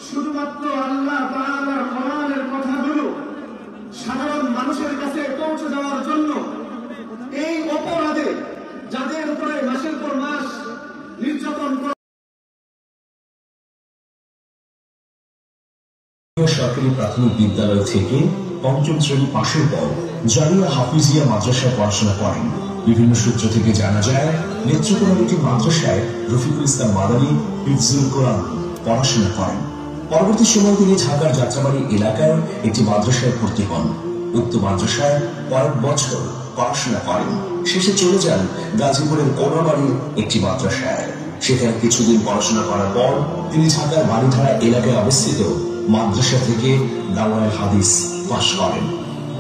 শুধুমাত্র আল্লাহ তাআলার কোরআনের কথাগুলো সাধারণ মানুষের কাছে পৌঁছে দেওয়ার জন্য এই অপরাধে যাদের উপরে মাসের পর মাস নির্যাতন সরকারি প্রাথমিক বিদ্যালয় থেকে পঞ্চম শ্রেণী পাশের পর জারিয়া হাফিজিয়া মাদ্রাসায় পড়াশোনা করেন। বিভিন্ন সূত্র থেকে জানা যায়, নেত্রকোনার একটি মাদ্রাসায় রফিকুল ইসলাম মাদানী হিফজুল কোরআন পড়াশোনা করেন। পরবর্তী সময় তিনি ঢাকার যাত্রাবাড়ি এলাকায় একটি মাদ্রাসায় ভর্তি হন। উক্ত মাদ্রাসায় কয়েক বছর পড়াশোনা করেন। শেষে চলে যান গাজীপুরের কোনাবাড়ির একটি মাদ্রাসায়। সেখানে কিছুদিন পড়াশোনা করার পর তিনি ঢাকার বাড়িধারা এলাকায় অবস্থিত মাদ্রাসা থেকে দাওয়ায়ে হাদিস পাশ করেন।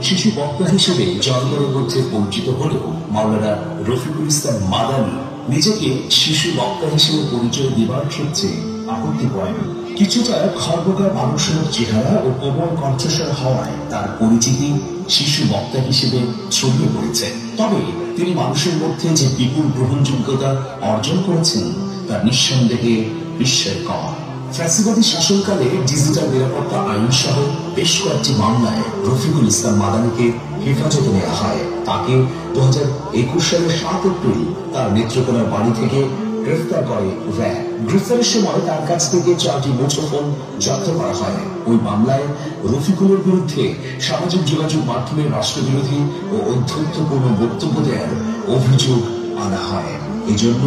শিশু বক্তা হিসেবে জনগণের মধ্যে পরিচিত হলেও মাওলানা রফিকুল ইসলাম মাদানী নিজেকে শিশু বক্তা হিসেবে পরিচয় দেবার ক্ষেত্রে আপত্তি করেন। কিছুটা খর্বকার মানুষের চেহারা ও কোমল কণ্ঠস্বর হওয়ায় তার পরিচিতি শিশু বক্তা হিসেবে ছড়িয়ে পড়েছে। তবে তিনি মানুষের মধ্যে যে বিপুল গ্রহণযোগ্যতা অর্জন করেছেন তা নিঃসন্দেহে বিস্ময়কর। ফ্যাসিবাদী শাসনকালে ডিজিটাল নিরাপত্তা আইন সহ বেশ কয়েকটি মামলায় রফিকুল ইসলাম মাদানীকে হেফাজতে নেওয়া হয়। তাকে 2021 সালের 7 এপ্রিল তার নেত্রকোনার বাড়ি থেকে গ্রেফতার করে র্যাব। গ্রেফতারের সময় তার কাছ থেকে 4টি মুঠোফোন জব্দ করা হয়। ওই মামলায় রফিকুলের বিরুদ্ধে সামাজিক যোগাযোগ মাধ্যমে রাষ্ট্রবিরোধী ও অধ্যত্বপূর্ণ বক্তব্য দেওয়ার অভিযোগ আনা হয়। এজন্য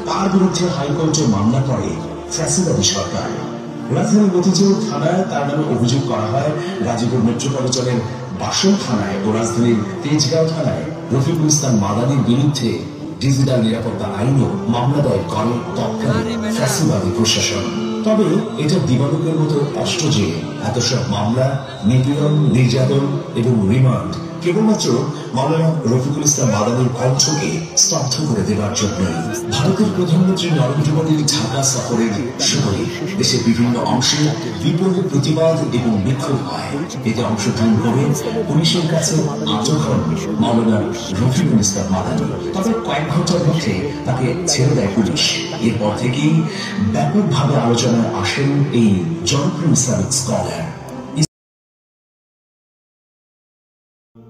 তার বিরুদ্ধে হাইকোর্টে মামলা করে ফ্যাসিবাদী সরকার। রাজধানীর মতিঝিল থানায় তার নামে অভিযোগ করা হয়। গাজীপুর মেট্রোপলিটনের বাসন থানায় ও রাজধানীর তেজগাঁও থানায় রফিকুল ইসলাম মাদানীর বিরুদ্ধে ডিজিটাল নিরাপত্তা আইনও মামলা দায়ের করে তৎকালীন ফ্যাসিবাদী প্রশাসন। তবে এটা দিবালোকের মতো স্পষ্ট যে এত সব মামলা, নিপীড়ন, নির্যাতন এবং রিমান্ড কেবলমাত্র মাওলানা রফিকুল ইসলাম মাদানীর কণ্ঠকে স্তব্ধ করে দেবার জন্যই। ভারতের প্রধানমন্ত্রী নরেন্দ্র মোদীর ঢাকা সফরের সময় দেশের বিভিন্ন অংশে বিপুল প্রতিবাদ এবং বিক্ষোভ হয়। এতে অংশগ্রহণ করে পুলিশের কাছে আটক হন মাওলানা রফিকুল ইসলাম মাদানী। তবে কয়েক ঘন্টার মধ্যে তাকে ছেড়ে দেয় পুলিশ। এরপর থেকেই ব্যাপকভাবে আলোচনায় আসেন এই জনপ্রিয় ইসলামিক স্কলার।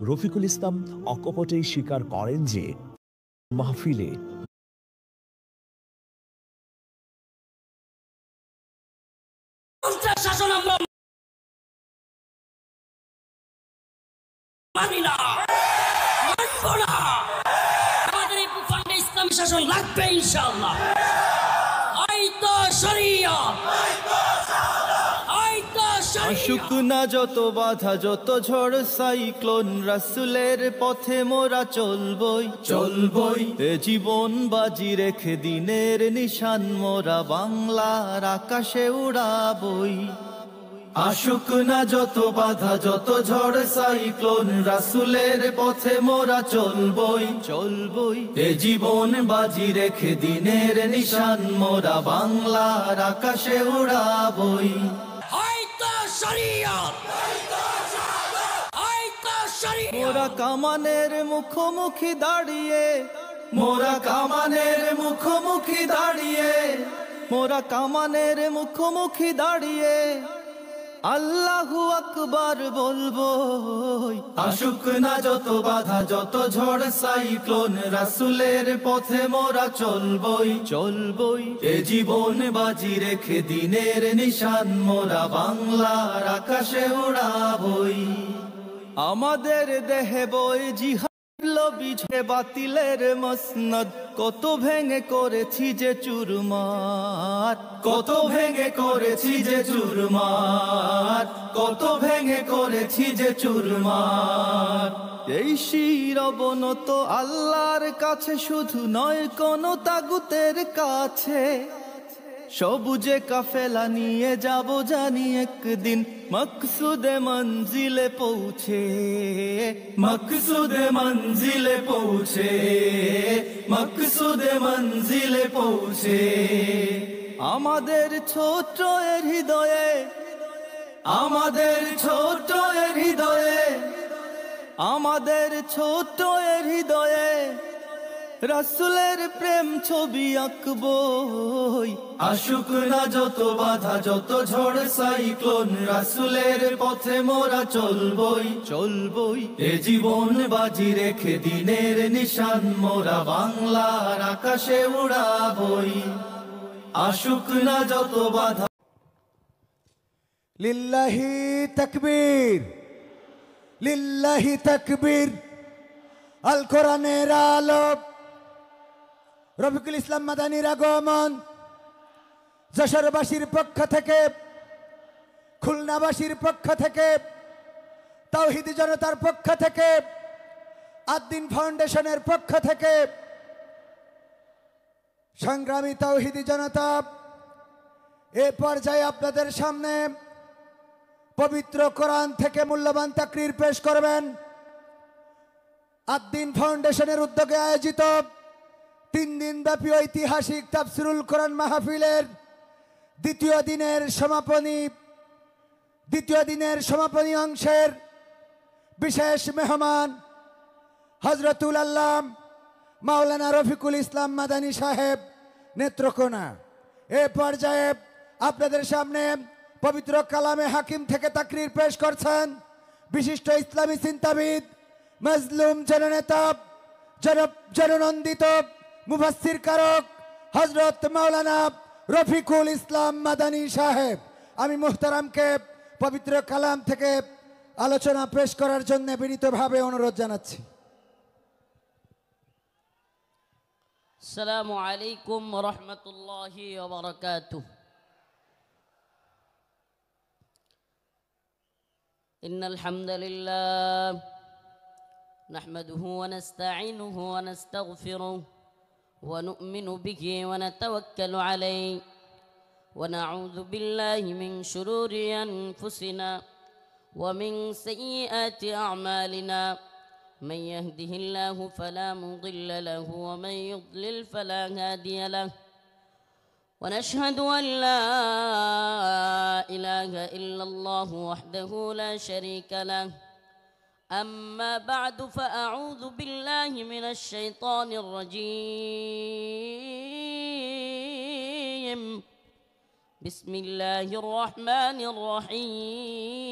রফিকুল ইসলাম অকপটেই স্বীকার করেন যে মাহফিলে শাসন আমরা মানি না, মানব না। আমাদের এই ভূখণ্ডে ইসলামী শাসন লাগবে ইনশাআল্লাহ। হয়তো শরিয়ত, আসুক না যত বাধা, যত ঝড় সাইক্লোন, রাসূলের পথে মোরা চলবই চলবই। এ জীবন বাজি রেখে দিনের নিশান মোরা বাংলার আকাশে উড়াবই। আসুক না যত বাধা, যত ঝড় সাইক্লোন, রাসূলের পথে মোরা চলবই চলবই। এ জীবন বাজি রেখে দিনের নিশান মোরা বাংলার আকাশে উড়াবই। মোরা কামানের মুখোমুখি দাঁড়িয়ে, মোরা কামানের মুখোমুখি দাঁড়িয়ে, মোরা কামানের মুখোমুখি দাঁড়িয়ে আল্লাহু আকবার বলবো। আসুক না যত বাধা, যত ঝড় সাইক্লোন, রাসূলের পথে মোরা চলবই চলবই। এ জীবন বাজি রেখে দিনের নিশান মোরা বাংলার আকাশে উড়াবই। আমাদের দেহে বই জিহাদ বিঝে বাতিলের মসনদ, কত ভেঙে করেছি যে চুরমার, কত ভেঙে করেছি যে চুরমার, কত ভেঙে করেছি যে চুরমার। এই শির অবনত আল্লাহর কাছে, শুধু নয় কোন তাগুতের কাছে। সবুজে কাফেলা নিয়ে যাব জানি একদিন মকসুদে মঞ্জিলে পৌঁছে, মকসুদে মঞ্জিলে পৌঁছে, মকসুদে মঞ্জিলে পৌঁছে। আমাদের ছোট এর হৃদয়ে, আমাদের ছোট এর হৃদয়ে, আমাদের ছোট এর হৃদয়ে রাসূলের প্রেম ছবি আঁকবই। আসুক না যত বাধা যত ঝড় সাইক্লোন, রাসূলের পথে মোরা চলবই চলবই। এ জীবন বাজি রেখে দিনের নিশান মোরা বাংলার আকাশে উড়াবই। আসুক না যত বাধা। লিল্লাহি তাকবীর, লিল্লাহি তাকবীর। আল কোরআনের আলো, রফিকুল ইসলাম মাদানীর আগমন। যশোরবাসীর পক্ষ থেকে, খুলনাবাসীর পক্ষ থেকে, তাওহীদি জনতার পক্ষ থেকে, আদ-দ্বীন ফাউন্ডেশনের পক্ষ থেকে, সংগ্রামী তাওহীদি জনতা এ পর্যায়ে আপনাদের সামনে পবিত্র কোরআন থেকে মূল্যবান তাকরীর পেশ করবেন। আদ-দ্বীন ফাউন্ডেশনের উদ্যোগে আয়োজিত 3 দিন ব্যাপী ঐতিহাসিক তাফসিরুল কোরআন মাহফিলের দ্বিতীয় দিনের সমাপনী অংশের বিশেষ মেহমান হযরতুল আল্লাম মাওলানা রফিকুল ইসলাম মাদানী সাহেব নেত্রকোনা এ পর্যায়ে আপনাদের সামনে পবিত্র কালামে হাকিম থেকে তাকরীর পেশ করছেন বিশিষ্ট ইসলামী চিন্তাবিদ, মজলুম জননেতা, জননন্দিত মুফাসসির কারক হযরত মাওলানা রফিকুল ইসলাম মাদানী সাহেব। আমি মুহতারামকে পবিত্র কালাম থেকে আলোচনা পেশ করার জন্য বিনীতভাবে অনুরোধ জানাচ্ছি। আসসালামু আলাইকুম ওয়া রাহমাতুল্লাহি ওয়া বারাকাতুহু। ইন্নাল হামদালিল্লাহ নাহমাদুহু ওয়া নাস্তাঈনুহু ওয়া নাস্তাগফিরুহু ওয়া নু'মিনু বিহি ওয়া নাতাওয়াক্কালু আলাইহি ওয়া নাউযু বিল্লাহি মিন শুরুরি আনফুসিনা ওয়া মিন সাইয়্যাতি আ'মালিনা। من يهده الله فلا مضل له ومن يضلل فلا هادي له ونشهد أن لا إله إلا الله وحده لا شريك له. أما بعد فأعوذ بالله من الشيطان الرجيم. بسم الله الرحمن الرحيم.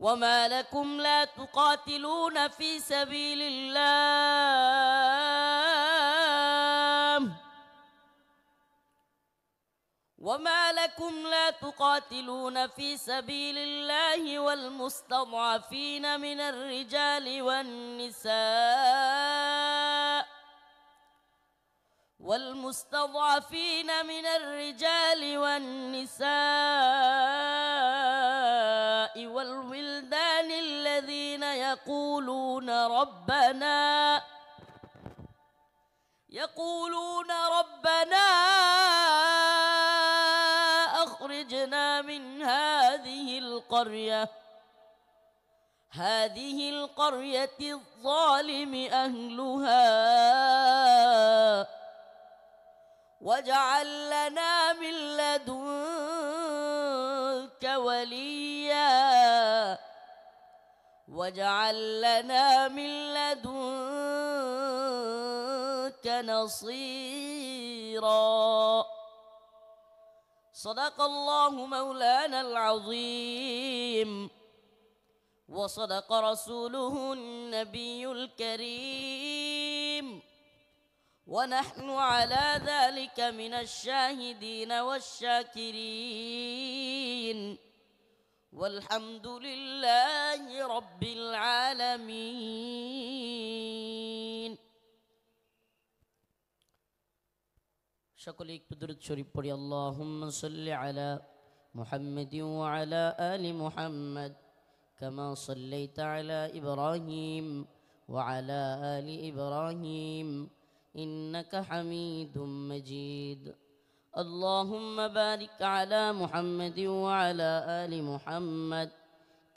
وما لكم لا تقاتلون في سبيل الله وما لكم لا تقاتلون في سبيل الله والمستضعفين من الرجال والنساء والولدان الذين يقولون ربنا أخرجنا من هذه القرية الظالم أهلها واجعل لنا من لدنك وليا واجعل لنا من لدنك نصيرا. صدق الله مولانا العظيم وصدق رسوله النبي الكريم ونحن على ذلك من الشاهدين والشاكرين والحمد لله رب العالمين. সকলে একটু দরুদ শরীফ পড়ি। আল্লাহুম্মা সাল্লি আলা মুহাম্মাদিন ওয়া আলা আলি মুহাম্মাদ কামা সাল্লাইতা আলা ইব্রাহিম ওয়া আলা আলি ইব্রাহিম إنك حميد مجيد. اللهم بارك على محمد وعلى آل محمد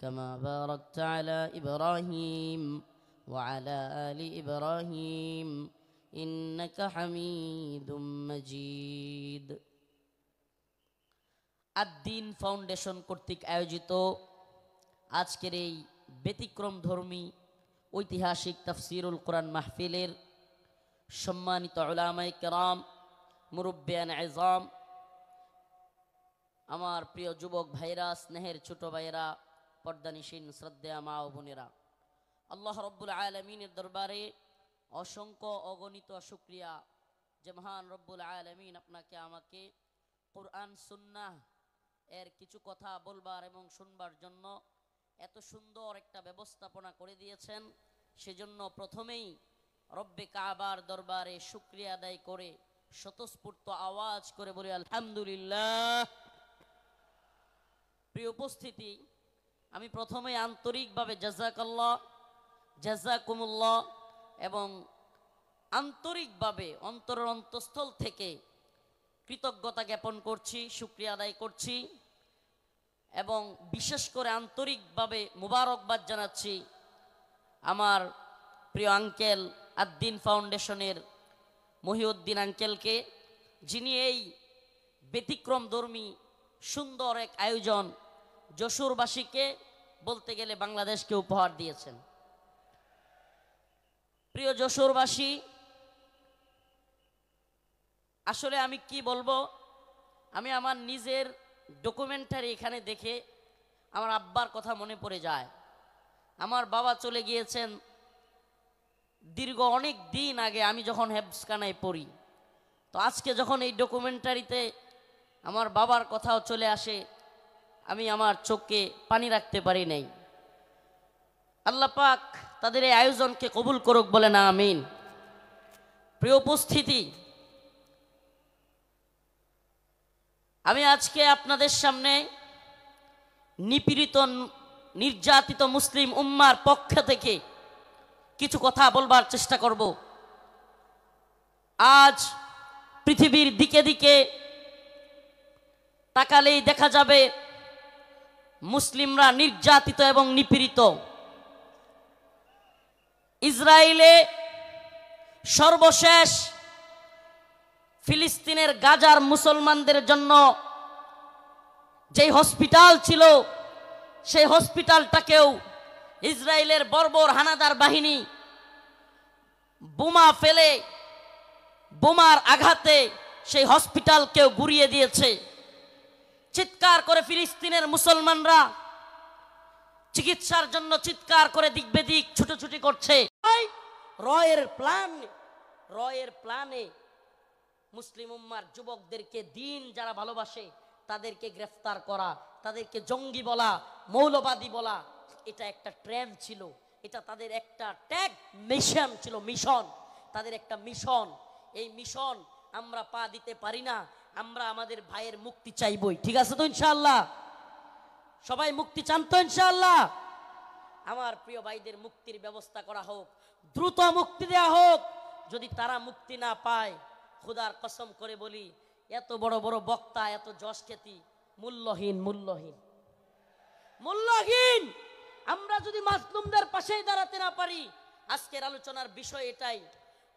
كما باركت على إبراهيم وعلى آل إبراهيم إنك حميد مجيد. আদ-দ্বীন ফাউন্ডেশন কর্তৃক আয়োজিত আজকের এই ব্যতিক্রম ধর্মী ঐতিহাসিক তাফসিরুল কোরআন মাহফিলের সম্মানিত উলামায়ে কেরাম, মুরব্বিয়ান আযম, আমার প্রিয় যুবক ভাইরা, স্নেহের ছোট ভাইরা, পর্দানিশীন শ্রদ্ধেয় মা ও বোনেরা, আল্লাহ রব্বুল আলামিনের দরবারে অসংখ্য অগণিত শুকরিয়া যে মহান রব্বুল আলামিন আপনাকে আমাকে কোরআন সুন্নাহ এর কিছু কথা বলবার এবং শুনবার জন্য এত সুন্দর একটা ব্যবস্থাপনা করে দিয়েছেন। সেজন্য প্রথমেই রব্বে কাবার দরবারে শুকরিয়া আদায় করে স্বতঃস্ফূর্ত আওয়াজ করে বলি আলহামদুলিল্লাহ। প্রিয় উপস্থিতি, আমি প্রথমে আন্তরিকভাবে জাযাকাল্লাহ, জাযাকুমুল্লাহ এবং আন্তরিকভাবে অন্তরের অন্তঃস্থল থেকে কৃতজ্ঞতা জ্ঞাপন করছি, শুকরিয়া আদায় করছি এবং বিশেষ করে আন্তরিকভাবে মুবারকবাদ জানাচ্ছি আমার প্রিয় আঙ্কেল আদ্দিন ফাউন্ডেশনের মহিউদ্দিন আঙ্কেলকে, যিনি এই ব্যতিক্রমধর্মী সুন্দর এক আয়োজন যশোরবাসীকে, বলতে গেলে বাংলাদেশকে উপহার দিয়েছেন। প্রিয় যশোরবাসী, আসলে আমি কি বলবো, আমি আমার নিজের ডকুমেন্টারি এখানে দেখে আমার আব্বার কথা মনে পড়ে যায়। আমার বাবা চলে গিয়েছেন দীর্ঘ অনেক দিন আগে, আমি যখন হেফজখানায় পড়ি। তো আজকে যখন এই ডকুমেন্টারিতে আমার বাবার কথাও চলে আসে, আমি আমার চোখে পানি রাখতে পারি নাই। আল্লাহ পাক তাদের এই আয়োজনকে কবুল করুক, বলে না আমিন। প্রিয় উপস্থিতি, আমি আজকে আপনাদের সামনে নিপীড়িত নির্যাতিত মুসলিম উম্মার পক্ষ থেকে কিছু কথা বলবার চেষ্টা করব। আজ পৃথিবীর দিকে দিকে তাকালেই দেখা যাবে মুসলিমরা নির্যাতিত এবং নিপীড়িত। ইসরায়েলে সর্বশেষ ফিলিস্তিনের গাজার মুসলমানদের জন্য যে হসপিটাল ছিল, সেই হসপিটালটাকেও ইসরায়েলের বর্বর হানাদার বাহিনী বোমা ফেলে, বোমার আঘাতে সেই হসপিটালকেও গুড়িয়ে দিয়েছে। চিৎকার করে ফিলিস্তিনের মুসলমানরা চিকিৎসার জন্য চিৎকার করে দিক বেদিক ছুটোছুটি করছে। রয়ের প্ল্যানে মুসলিম উম্মার যুবকদেরকে, দিন যারা ভালোবাসে তাদেরকে গ্রেফতার করা, তাদেরকে জঙ্গি বলা, মৌলবাদী বলা, এটা একটা ট্রেন্ড ছিল। এটা তাদের একটা ট্যাগ মিশন ছিল, মিশন, তাদের একটা মিশন। এই মিশন আমরা পা দিতে পারি না। আমরা আমাদের ভাইয়ের মুক্তি চাইবই, ঠিক আছে তো ইনশাআল্লাহ? সবাই মুক্তি চান তো ইনশাআল্লাহ? আমার প্রিয় ভাইদের মুক্তির ব্যবস্থা করা হোক, দ্রুত মুক্তি দেয়া হোক। যদি তারা মুক্তি না পায়, খোদার কসম করে বলি, এত বড় বড় বক্তা, এত যশ খ্যাতি মূল্যহীন, মূল্যহীন, মূল্যহীন। আমরা যদি মাজলুমদের পাশেই দাঁড়াতে না পারি, আজকের আলোচনার বিষয় এটাই।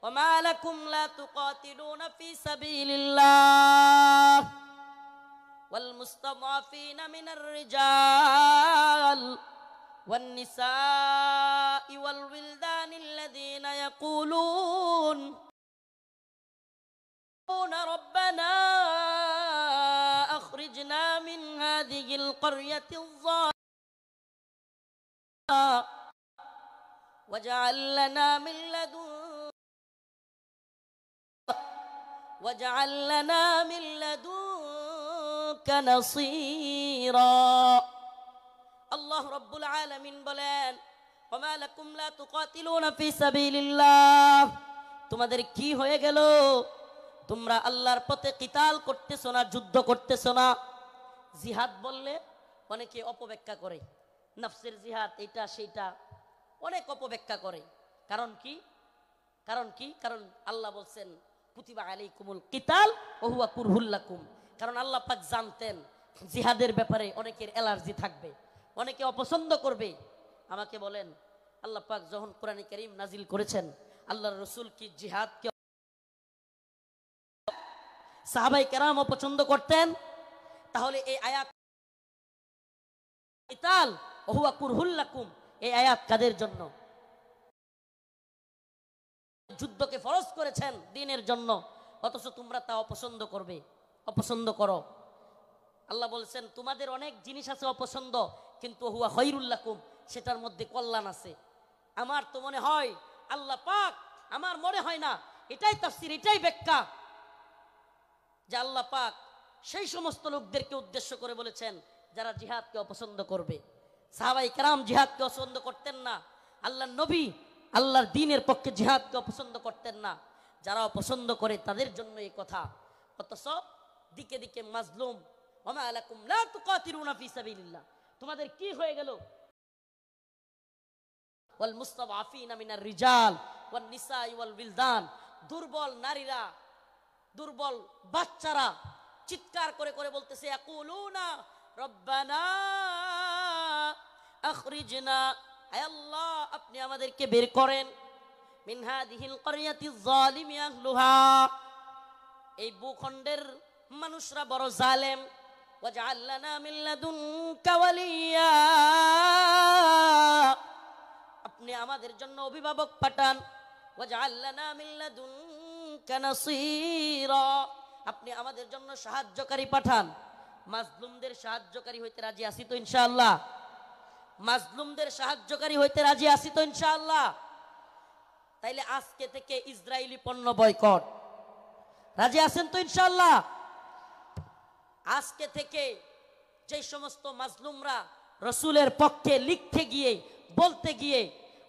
ওমা লাকুম লা তুকাতিলুনা ফি সাবিলিল্লাহ ওয়াল মুস্তাদাফিনা মিনার রিজাল ওয়ান নিসাই ওয়াল উইলদানিল্লাযীনা ইয়াকুলুন ربنا أخرجنا من هذه القرية الظالمة واجعل لنا من لدنك نصيرا। الله رب العالمين বলেন, وما لكم لا تقاتلون في سبيل الله, তোমাদের কি হয়ে গেল? তোমরা আল্লাহর পথে কিতাল করতেছো না, যুদ্ধ করতেছো না। জিহাদ বললে অনেকে অপব্যাখ্যা করে, নফসের জিহাদ, এটা সেটা অনেক অপব্যাখ্যা করে। কারণ কি? কারণ আল্লাহ বলছেন কুতিবা আলাইকুমুল কিতাল ওয়া হুয়া কুরহুল লাকুম। কারণ আল্লাহ পাক জানতেন জিহাদের ব্যাপারে অনেকের অ্যালার্জি থাকবে, অনেকে অপছন্দ করবে। আমাকে বলেন, আল্লাহ পাক যখন কোরআনে কারীম নাজিল করেছেন, আল্লাহর রাসূল কি জিহাদকে সাহাবায়ে কেরাম পছন্দ করতেন? তাহলে এই আয়াত কিতাল ওয়া হুয়া কুরহুল লাকুম, এই আয়াত কাদের জন্য? যুদ্ধকে ফরজ করেছেন দ্বীনের জন্য, অথচ তোমরা তা অপছন্দ করবে, অপছন্দ করো। আল্লাহ বলছেন তোমাদের অনেক জিনিস আছে অপছন্দ, কিন্তু হুয়া খায়রুল লাকুম, সেটার মধ্যে কল্যাণ আছে। আমার তো মনে হয় আল্লাহ পাক, আমার মনে হয় না, এটাই তাফসীর, এটাই ব্যাখ্যা, যে আল্লাহ পাক সেই সমস্ত লোকদেরকে উদ্দেশ্য করে বলেছেন যারা জিহাদকে অপছন্দ করবে। সাহাবায়ে কেরাম জিহাদকে অপছন্দ করতেন না, আল্লাহর নবী আল্লাহর দ্বীনের পক্ষে জিহাদকে অপছন্দ করতেন না। যারা অপছন্দ করে তাদের জন্য এই কথা, অথচ দিকে দিকে মাজলুম, ওমা আলাকুম লা তুকাতিলুনা ফি সাবিলিল্লাহ, তোমাদের কি হয়ে গেল? ওয়াল মুস্তাদআফিনা মিনার রিজাল ওয়ান নিসাই ওয়াল বিলদান, দুর্বল নারীরা, দুর্বল বাচ্চারা চিৎকার করে করে বলতেছে ইয়াকুলুনা রব্বানা আখরিজনা, আয় আল্লাহ আপনি আমাদেরকে বের করেন, মিন হাদিহিল ক্বরিয়াতিজ যালিমি আহলুহা, এই ভূখণ্ডের মানুষরা বড় জালেম, ওয়াজআল লানা মিন লাদুনকা ওয়ালিয়া, আপনি আমাদের জন্য অভিভাবক পাঠান, ওয়াজআল লানা মিন লাদুনকা নাসীরা, আপনি আমাদের জন্য সাহায্যকারী পাঠান। মাজলুমদের সাহায্যকারী হইতে রাজি আছি তো ইনশাআল্লাহ? মাজলুমদের সাহায্যকারী হইতে রাজি আছি তো ইনশাআল্লাহ? তাইলে আজকে থেকে ইসরায়েলি পণ্য বয়কট, রাজি আছেন তো ইনশাআল্লাহ? আজকে থেকে যে সমস্ত মাজলুমরা রসুলের পক্ষে লিখতে গিয়ে, বলতে গিয়ে,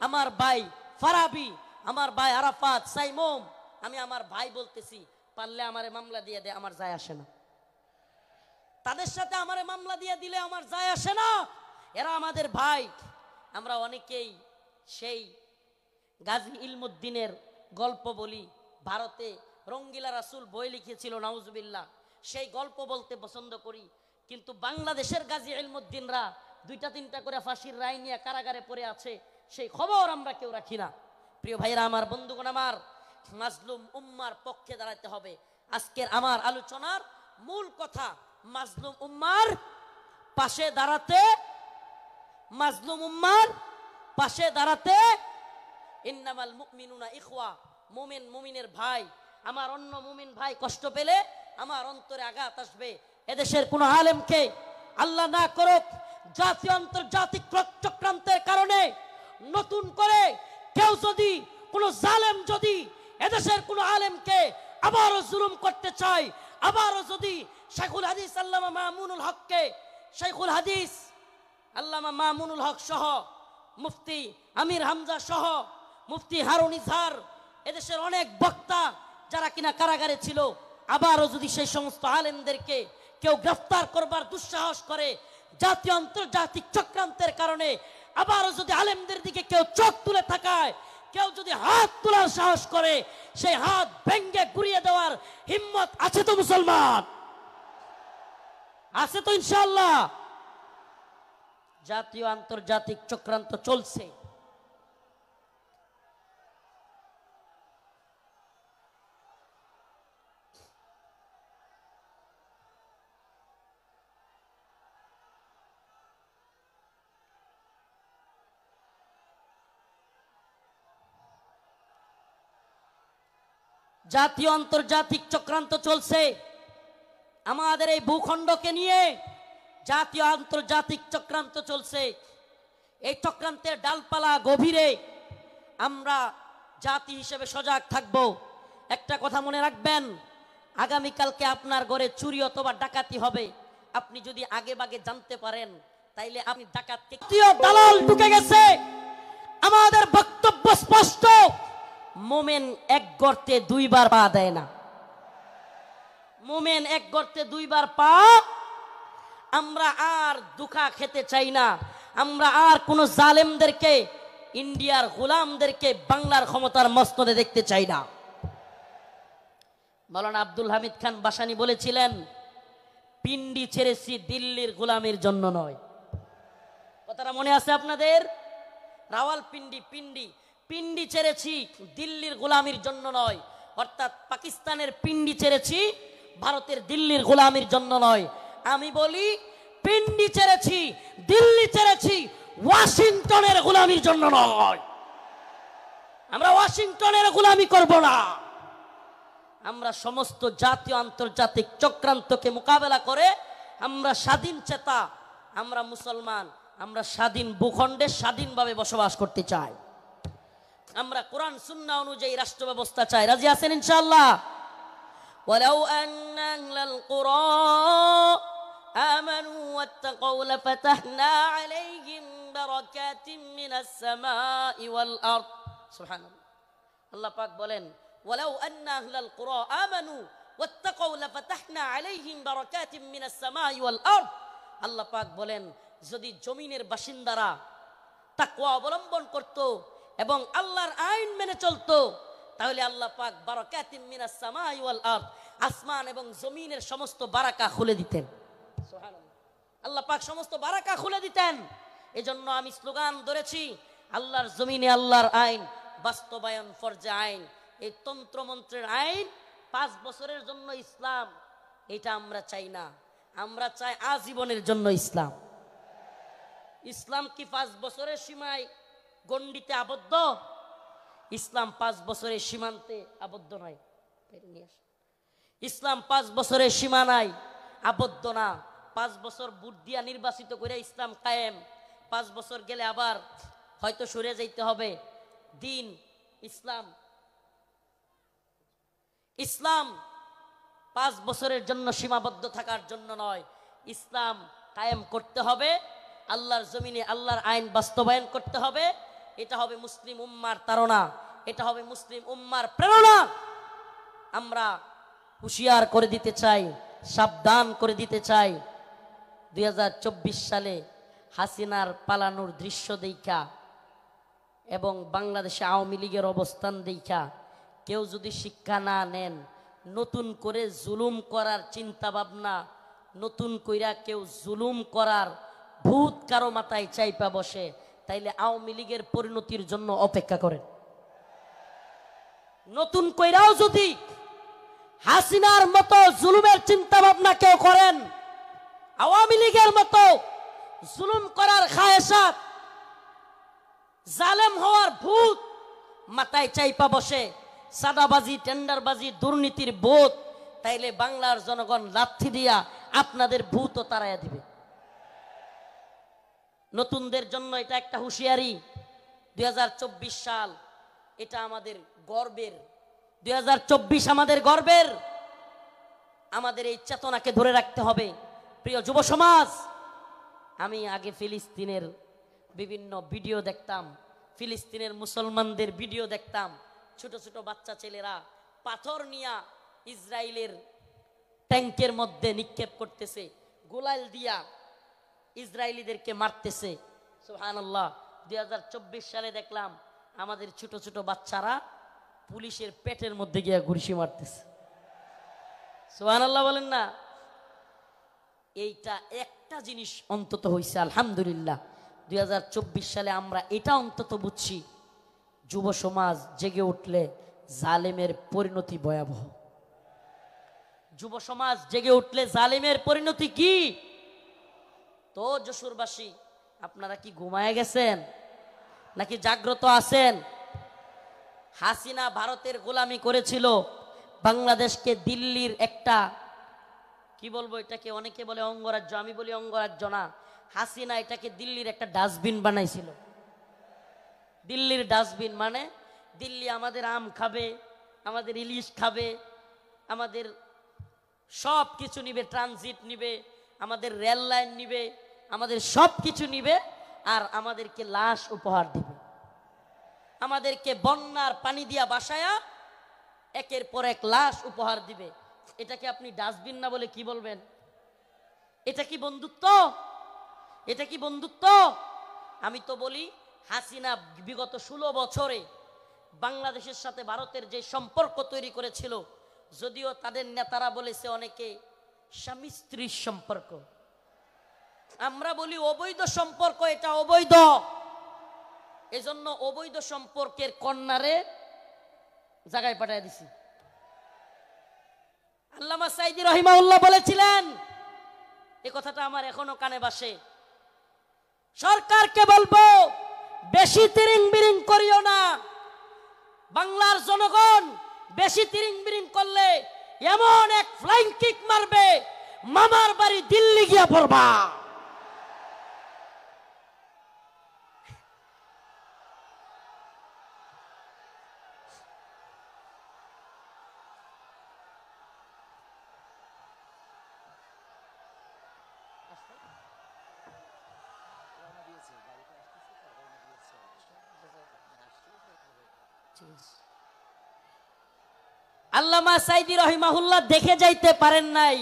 আমার ভাই ফারাবি, আমার ভাই আরাফাত, সাইমুম, আমি আমার ভাই বলতেছি, পারলে আমারে মামলা দিয়ে দে, আমার যায় আসে না। তাদের সাথে আমারে মামলা দিয়ে দিলে আমার যায় আসে না, এরা আমাদের ভাই। আমরা অনেকেই সেই গাজী ইলমুদ্দিনের গল্প বলি, ভারতে রঙ্গিলা রাসূল বই লিখেছিল নাউজুবিল্লাহ, সেই গল্প বলতে পছন্দ করি, কিন্তু বাংলাদেশের গাজী ইলমুদ্দিনরা 2-3টা করে ফাঁসির রায় নিয়ে কারাগারে পড়ে আছে, সেই খবর আমরা কেউ রাখি না। প্রিয় ভাইরা আমার, বন্ধুগণ আমার, মাজলুম উম্মার পক্ষে দাঁড়াতে হবে। আজকের আমার আলোচনার মূল কথা মাজলুম উম্মার পাশে দাঁড়াতে, মাজলুম উম্মার পাশে দাঁড়াতে। ইন্নামাল মুমিনুনা ইখওয়া, মুমিন মুমিনের ভাই। আমার অন্য মুমিন ভাই কষ্ট পেলে আমার অন্তরে আঘাত আসবে। এদেশের কোন আলেমকে আল্লাহ না করুক জাতীয় আন্তর্জাতিক চক্রান্তের কারণে নতুন করে কেউ যদি, কোন জালেম যদি এদেশের কোন আলেমকে আবারও জুলুম করতে চায়, আবারও যদি শাইখুল হাদিস আল্লামা মামুনুল হককে, শাইখুল হাদিস আল্লামা মামুনুল হক সহ, মুফতি আমির হামজা সহ, মুফতি হারুন ইজহার, এদেশের অনেক বক্তা যারা কিনা কারাগারে ছিল, আবারও যদি সেই সমস্ত আলেমদেরকে কেউ গ্রেফতার করবার দুঃসাহস করে জাতীয় আন্তর্জাতিক চক্রান্তের কারণে, আবারও যদি আলেমদের দিকে কেউ চোখ তুলে তাকায়, কেউ যদি হাত তোলার সাহস করে, সেই হাত ভেঙ্গে গুড়িয়ে দেওয়ার হিম্মত আছে তো মুসলমান? আছে তো ইনশাআল্লাহ? জাতীয় আন্তর্জাতিক চক্রান্ত চলছে, জাতীয় আন্তর্জাতিক চক্রান্ত চলছে আমাদের এই ভূখণ্ডকে নিয়ে, জাতীয় আন্তর্জাতিক চক্রান্ত চলছে। এই চক্রান্তের ডালপালা গভীরে আমরা জাতি হিসেবে সজাগ থাকব। একটা কথা মনে রাখবেন, আগামীকালকে আপনার ঘরে চুরি অথবা ডাকাতি হবে, আপনি যদি আগে ভাগে জানতে পারেন, তাইলে আপনি ডাকাতকে, দালাল ঢুকে গেছে। আমাদের বক্তব্য স্পষ্ট, মোমেন এক গর্তে 2 বার পা দেয় না। মোমেন এক গর্তে 2 বার পা। আমরা আর দুঃখা খেতে চাই না, আমরা আর কোন জালেমদেরকে, ইন্ডিয়ার গোলামদেরকে বাংলার ক্ষমতার মস্তদে দেখতে চাই না। মাওলানা আব্দুল হামিদ খান বাসানী বলেছিলেন, পিন্ডি ছেড়েছি দিল্লির গোলামের জন্য নয়। কথাটা মনে আছে আপনাদের? রাওয়ালপিন্ডি, পিন্ডি ছেড়েছি দিল্লির গোলামির জন্য নয়, অর্থাৎ পাকিস্তানের পিন্ডি ছেড়েছি ভারতের দিল্লির গোলামির জন্য নয়। আমি বলি পিন্ডি ছেড়েছি, দিল্লি ছেড়েছি ওয়াশিংটনের গোলামির জন্য নয়। আমরা ওয়াশিংটনের গোলামি করব না। আমরা সমস্ত জাতীয় আন্তর্জাতিক চক্রান্তকে মোকাবেলা করে আমরা স্বাধীন চেতা, আমরা মুসলমান, আমরা স্বাধীন ভূখণ্ডে স্বাধীনভাবে বসবাস করতে চাই। আমরা কোরআন সুন্নাহ অনুযায়ী রাষ্ট্র ব্যবস্থা চাই। রাজি আছেন ইনশাআল্লাহ? ওয়ালাউ আন্না আহলাল কুরা আমানু ওয়াত্তাকাউ লাফাতাহনা আলাইহিম বারাকাতিম মিনাস সামাই ওয়াল আরদ। সুবহানাল্লাহ। আল্লাহ পাক বলেন ওয়ালাউ আন্না আহলাল কুরা আমানু ওয়াত্তাকাউ লাফাতাহনা আলাইহিম বারাকাতিম মিনাস সামাই ওয়াল আরদ। আল্লাহ পাক বলেন যদি জমিনের বাসিন্দারা তাকওয়া অবলম্বন করত এবং আল্লাহর আইন মেনে চলতো, তাহলে আল্লাহ পাক বারাকাতিম মিনাস সামাই ওয়াল আরদ, আসমান এবং জমিনের সমস্ত বারাকা খুলে দিতেন। সুবহানাল্লাহ। আল্লাহ পাক সমস্ত বারাকা খুলে দিতেন। এজন্য আমি স্লোগান ধরেছি, আল্লাহর জমিনে আল্লাহর আইন বাস্তবায়ন ফরজে আইন। এই তন্ত্রমন্ত্রের আইন 5 বছরের জন্য ইসলাম, এটা আমরা চাই না। আমরা চাই আজীবনের জন্য ইসলাম। ইসলাম কি 5 বছরের সীমায় গণ্ডিতে আবদ্ধ? ইসলাম 5 বছরের সীমান্তে আবদ্ধ নয়। ইসলাম 5 বছরের সীমানায় আবদ্ধ না। 5 বছর ভোট দিয়া নির্বাচিত করে ইসলাম কায়েম। 5 বছর গেলে আবার হয়তো সরে যাইতে হবে। দিন ইসলাম, ইসলাম 5 বছরের জন্য সীমাবদ্ধ থাকার জন্য নয়। ইসলাম কায়েম করতে হবে, আল্লাহর জমিনে আল্লাহর আইন বাস্তবায়ন করতে হবে। এটা হবে মুসলিম উম্মার তাড়না, এটা হবে মুসলিম উম্মার প্রেরণা। আমরা হুঁশিয়ার করে দিতে চাই, সাবধান করে দিতে চাই। 2024 সালে হাসিনার পালানোর দৃশ্য দেখা এবং বাংলাদেশে আওয়ামী লীগের অবস্থান দেখা কেউ যদি শিক্ষা না নেন, নতুন করে জুলুম করার চিন্তা ভাবনা, নতুন কইরা কেউ জুলুম করার ভূত কারো মাথায় চাইপা বসে, তাইলে আওয়ামী লীগের পরিণতির জন্য অপেক্ষা করেন। নতুন কইরাও যদি হাসিনার মতো জুলুমের চিন্তা ভাবনা কেউ করেন, আওয়ামী লীগের মতো জুলুম করার খায়েশাত, জালেম হওয়ার ভূত মাথায় চাইপা বসে, সাদাবাজি, টেন্ডারবাজি, দুর্নীতির বোধ, তাইলে বাংলার জনগণ লাথি দিয়া আপনাদের ভূতও তাড়াইয়া দিবে। নতুনদের জন্য এটা একটা হুঁশিয়ারি। 2024 সাল এটা আমাদের গর্বের। 2024 আমাদের গর্বের। আমাদের এই চেতনাকে ধরে রাখতে হবে। প্রিয় যুব সমাজ, আমি আগে ফিলিস্তিনের বিভিন্ন ভিডিও দেখতাম, ফিলিস্তিনের মুসলমানদের ভিডিও দেখতাম। ছোট ছোট বাচ্চা ছেলেরা পাথর নিয়ে ইসরায়েলের ট্যাঙ্কের মধ্যে নিক্ষেপ করতেছে, গোলাল দিয়া ইসরায়েলিদেরকে মারতেছে। সুবহানাল্লাহ। 2024 সালে দেখলাম আমাদের ছোট ছোট বাচ্চারা পুলিশের পেটের মধ্যে গিয়া ঘুষি মারতেছে। সুবহানাল্লাহ বলেন না? এইটা একটা জিনিস অন্তত হইছে, আলহামদুলিল্লাহ। 2024 সালে আমরা এটা অন্তত বুঝছি, যুব সমাজ জেগে উঠলে জালেমের পরিণতি ভয়াবহ। যুব সমাজ জেগে উঠলে জালেমের পরিণতি কি? তো যশোরবাসী, আপনারা কি ঘুমায় গেছেন নাকি জাগ্রত আছেন? হাসিনা ভারতের গোলামি করেছিল, বাংলাদেশকে দিল্লির একটা, কি বলবো এটাকে, অনেকে বলে অঙ্গরাজ্য, আমি বলি অঙ্গরাজ্য না। হাসিনা এটাকে দিল্লির একটা ডাস্টবিন বানাইছিল। দিল্লির ডাস্টবিন মানে দিল্লি আমাদের আম খাবে, আমাদের ইলিশ খাবে, আমাদের সব কিছু নিবে, ট্রানজিট নিবে, আমাদের রেল লাইন নিবে, আমাদের সব কিছু নিবে, আর আমাদেরকে লাশ উপহার দিবে। আমাদেরকে বন্যার পানি দিয়া বাসায়া একের পর এক লাশ উপহার দিবে। এটাকে আপনি ডাস্টবিন না বলে কি বলবেন? এটা কি বন্ধুত্ব? এটা কি বন্ধুত্ব? আমি তো বলি হাসিনা বিগত 16 বছরে বাংলাদেশের সাথে ভারতের যে সম্পর্ক তৈরি করেছিল, যদিও তাদের নেতারা বলেছে অনেকে স্বামী স্ত্রীর সম্পর্ক, আমরা বলি অবৈধ সম্পর্ক, এটা অবৈধ। এজন্য অবৈধ সম্পর্কের কন্যারে জায়গায় পাঠিয়ে দিছি। আল্লামা সাইদি রহিমাহুল্লাহ বলেছিলেন, এই কথাটা আমার এখনো কানে বাসে, সরকারকে বলবো বেশি তিরিং বিরিং করিও না, বাংলার জনগণ বেশি তিরিং বিরিং করলে এমন এক ফ্লাইং কিক মারবে, মামার বাড়ি দিল্লি গিয়া পড়বা। আল্লামা সাইদি রহিমাহুল্লাহ দেখে যাইতে পারেন নাই,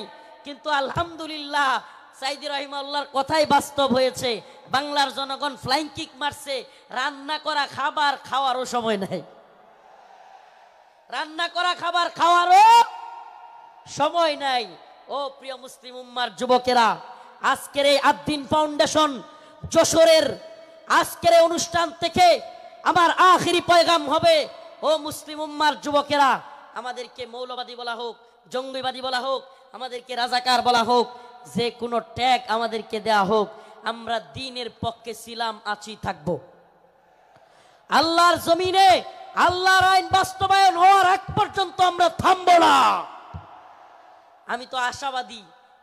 কিন্তু আলহামদুলিল্লাহ সাইদি রহিমাহুল্লাহর কথাই বাস্তব হয়েছে। বাংলার জনগণ ফ্লাইং কিক মারছে, রান্না করা খাবার খাওয়ারও সময় নাই, রান্না করা খাবার খাওয়ারও সময় নাই। ও প্রিয় মুসলিম উম্মার যুবকেরা, আজকের এই আদ্দিন ফাউন্ডেশন যশোরের আজকের এই অনুষ্ঠান থেকে আমার আখিরি পয়গাম হবে, ও মুসলিম উম্মার যুবকেরা, আমাদেরকে মৌলবাদী বলা হোক, জঙ্গিবাদী বলা হোক, আমাদেরকে রাজাকার বলা হোক, যে কোনো ট্যাগ আমাদেরকে দেয়া হোক, আমরা দ্বীনের পক্ষে ছিলাম, আছি, থাকবো। আল্লাহর জমিনে আল্লাহর আইন বাস্তবায়ন হওয়ার আগ পর্যন্ত আমরা থামবো না। আমি তো আশাবাদী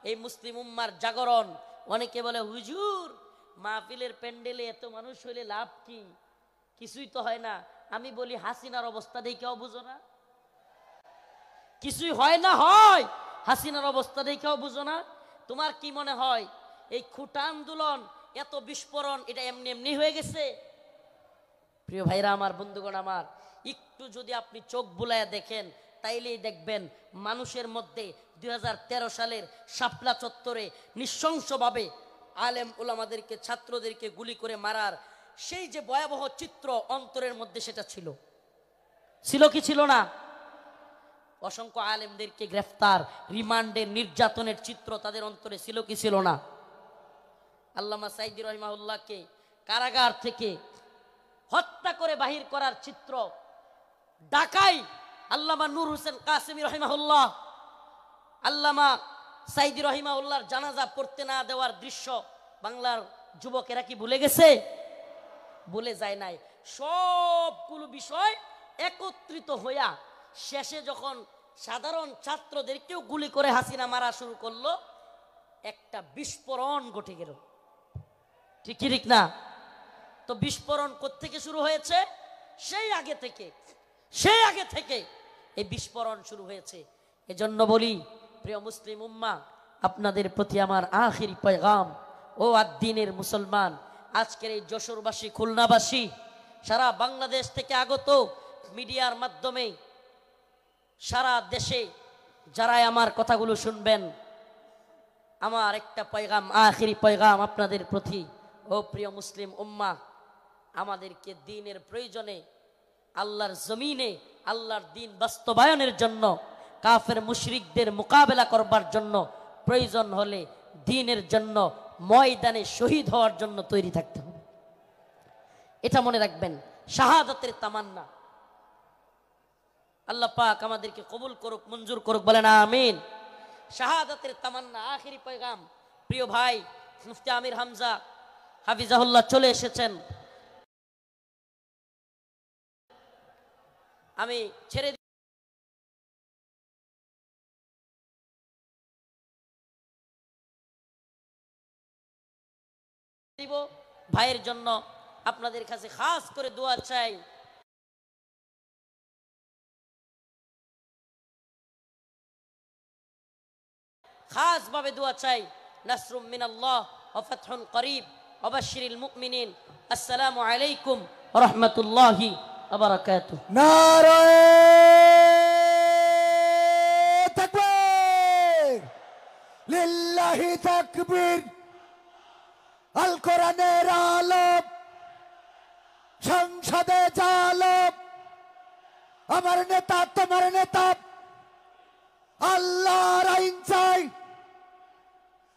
এই মুসলিম উম্মার জাগরণ। অনেকে বলে হুজুর মাহফিলের প্যান্ডেলে এত মানুষ হইলে লাভ কি, কিছুই তো হয় না। আমি বলি হাসিনার অবস্থা দেখেও বুঝো না, কিছুই হয় না, হয় হাসিনার অবস্থা দেখেও বুঝো না। তোমার কি মনে হয় এই খুঁটা আন্দোলন এত বিস্ফোরণ এটা এমনি এমনি হয়ে গেছে? প্রিয় ভাইরা আমার, বন্ধুগণ আমার, একটু যদি আপনি চোখ বুলায় দেখেন তাইলেই দেখবেন মানুষের মধ্যে 2013 সালের শাপলা চত্বরে নৃশংসভাবে আলেম ওলামাদেরকে, ছাত্রদেরকে গুলি করে মারার সেই যে ভয়াবহ চিত্র অন্তরের মধ্যে সেটা ছিল, ছিল কি ছিল না? অসংখ্য আলেমদেরকে গ্রেফতার, রিমান্ডের, নির্যাতনের চিত্র তাদের অন্তরে ছিল কি ছিল না? আল্লামা সাইদি রহিমাহুল্লাহকে কারাগার থেকে হত্যা করে বাহির করার চিত্র, ঢাকায় আল্লামা নূর হোসেন কাসেমি রহিমাহুল্লাহ, আল্লামা সাইদি রহিমাহুল্লাহর জানাজা পড়তে না দেওয়ার দৃশ্য বাংলার যুবকেরা কি ভুলে গেছে? ভুলে যায় নাই। সবগুলো বিষয় একত্রিত হইয়া শেষে যখন সাধারণ ছাত্রদেরকেও গুলি করে হাসিনা মারা শুরু করলো, একটা বিস্ফোরণ ঘটে গেল। ঠিক ঠিক না? তো বিস্ফোরণ কোত্থেকে শুরু হয়েছে? সেই আগে থেকে এই বিস্ফোরণ শুরু হয়েছে। এজন্য বলি প্রিয় মুসলিম উম্মাহ, আপনাদের প্রতি আমার আখিরি পয়গাম, ও আদ্দিনের মুসলমান, আজকের এই যশোরবাসী, খুলনাবাসী, সারা বাংলাদেশ থেকে আগত মিডিয়ার মাধ্যমে সারা দেশে যারাই আমার কথাগুলো শুনবেন, আমার একটা পয়গাম, আখিরি পয়গাম আপনাদের প্রতি। ও প্রিয় মুসলিম উম্মাহ, আমাদেরকে দ্বীনের প্রয়োজনে, আল্লাহর জমিনে আল্লাহর দ্বীন বাস্তবায়নের জন্য, কাফের মুশরিকদের মোকাবেলা করবার জন্য, প্রয়োজন হলে দ্বীনের জন্য ময়দানে শহীদ হওয়ার জন্য তৈরি থাকতে হবে। এটা মনে রাখবেন, শাহাদাতের তামান্না। আল্লাহ পাক আমাদেরকে কবুল করুক, মঞ্জুর করুক, বলেন আমিন। শাহাদাতের তামান্না, আখিরি পয়গাম। প্রিয় ভাই মুফতি আমির হামজা হাফিজাহুল্লাহ চলে এসেছেন। আমি ছেড়ে দিব ভাইয়ের জন্য। আপনাদের কাছে খাস করে দোয়া চাই, খাস ভাবে দোয়া চাই। নাসরুম মিনাল্লাহ ওয়া ফাতহুন করিব ওয়া বাশশিরিল মুমিনিন। আসসালামু আলাইকুম ওয়া রাহমাতুল্লাহি ওয়া বারাকাতুহু। নারায়ে তাকবীর, লিল্লাহি তাকবীর। আল কোরআনের আলোক, সংসদে জালক, আমার নেতা তোমার নেতা, আল্লাহর আইন চাই,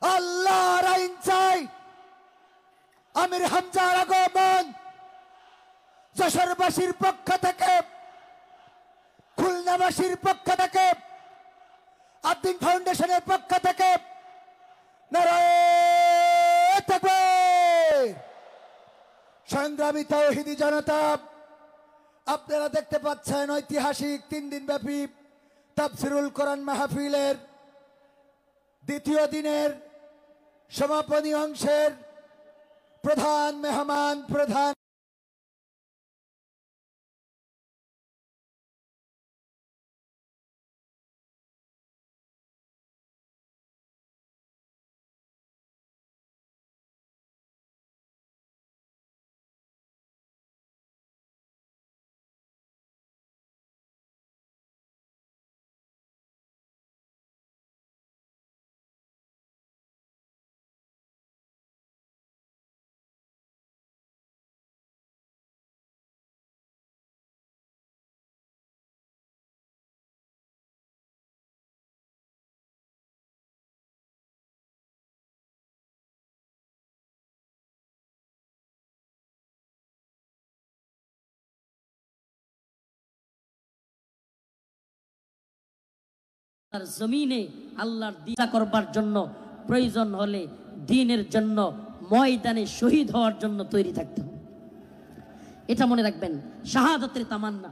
আল্লাহর আইন চাই। আমির হামজার আগমন যশোরবাসীর পক্ষ থেকে, খুলনাবাসীর পক্ষ থেকে, আদ্দিন ফাউন্ডেশনের পক্ষ থেকে নারায়ে তাকবীর। সংগ্রামী তাওহীদি জনতা, আপনারা দেখতে পাচ্ছেন ঐতিহাসিক 3 দিন ব্যাপী তাফসিরুল কোরআন মাহফিলের দ্বিতীয় দিনের সমাপনী অংশের প্রধান মেহমান প্রধান জমিনে আল্লাহর দিন করবার জন্য প্রয়োজন হলে দ্বীনের জন্য ময়দানে শহীদ হওয়ার জন্য তৈরি থাকতে হবে। এটা মনে রাখবেন, শাহাদাতের তামান্না।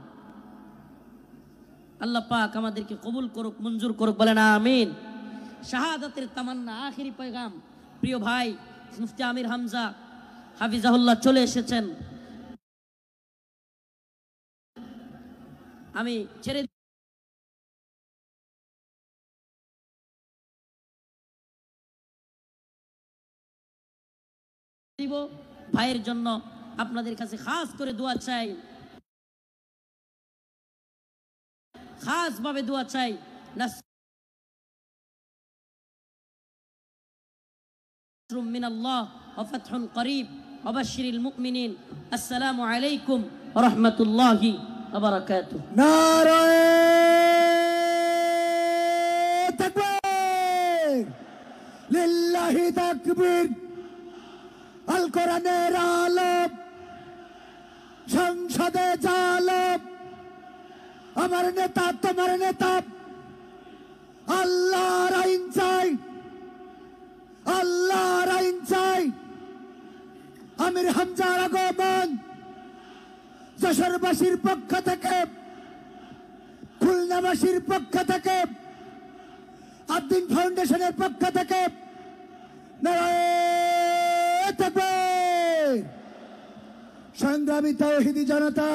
আল্লাহ পাক আমাদেরকে কবুল করুক, মঞ্জুর করুক, বলেন আমিন। শাহাদাতের তামান্না, আখেরি পয়গাম। প্রিয় ভাই মুফতি আমির হামজা হাফিজাহুল্লাহ চলে এসেছেন। আমি ছেড়ে দিব ভাইয়ের জন্য। আপনাদের কাছে খাস করে দোয়া চাই, খাস ভাবে দোয়া চাই। নাসরুম মিনাল্লাহ ওয়া ফাতহুন করিব ওয়া বাশশিরিল মুমিনিন। আসসালামু আলাইকুম ওয়া রাহমাতুল্লাহি ওয়া বারাকাতুহু। নারায়ে তাকবীর, লিল্লাহি তাকবীর। আল কোরআনের আলোক, সংসদে জালব। আমার নেতা তোমার নেতা, আল্লাহর আইন চাই, আল্লাহর আইন চাই। আমির হামজার আগমন যশোরবাসীর পক্ষ থেকে, খুলনাবাসীর পক্ষ থেকে, আদ্দিন ফাউন্ডেশনের পক্ষ থেকে নারায়ে তাকবীর। সংগ্রামী তাওহীদি জনতা,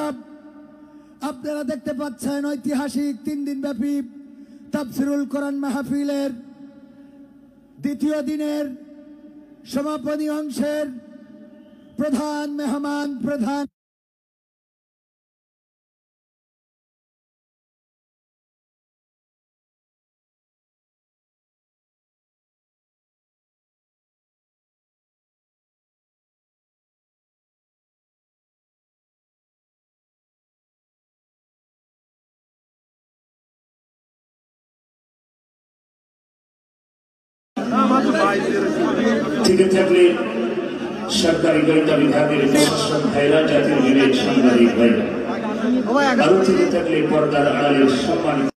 আপনারা দেখতে পাচ্ছেন ঐতিহাসিক 3 দিন ব্যাপী তাফসিরুল কোরআন মাহফিলের দ্বিতীয় দিনের সমাপনী অংশের প্রধান মেহমান প্রধান থেকে থাকলে সরকারি গোয়েন্দা বিভাগের প্রশাসন ভাইরা, জাতীয় রেলের সাংবাদিক ভাইরা, আরো থেকে থাকলে পর্দার আড়ালের সম্মানিত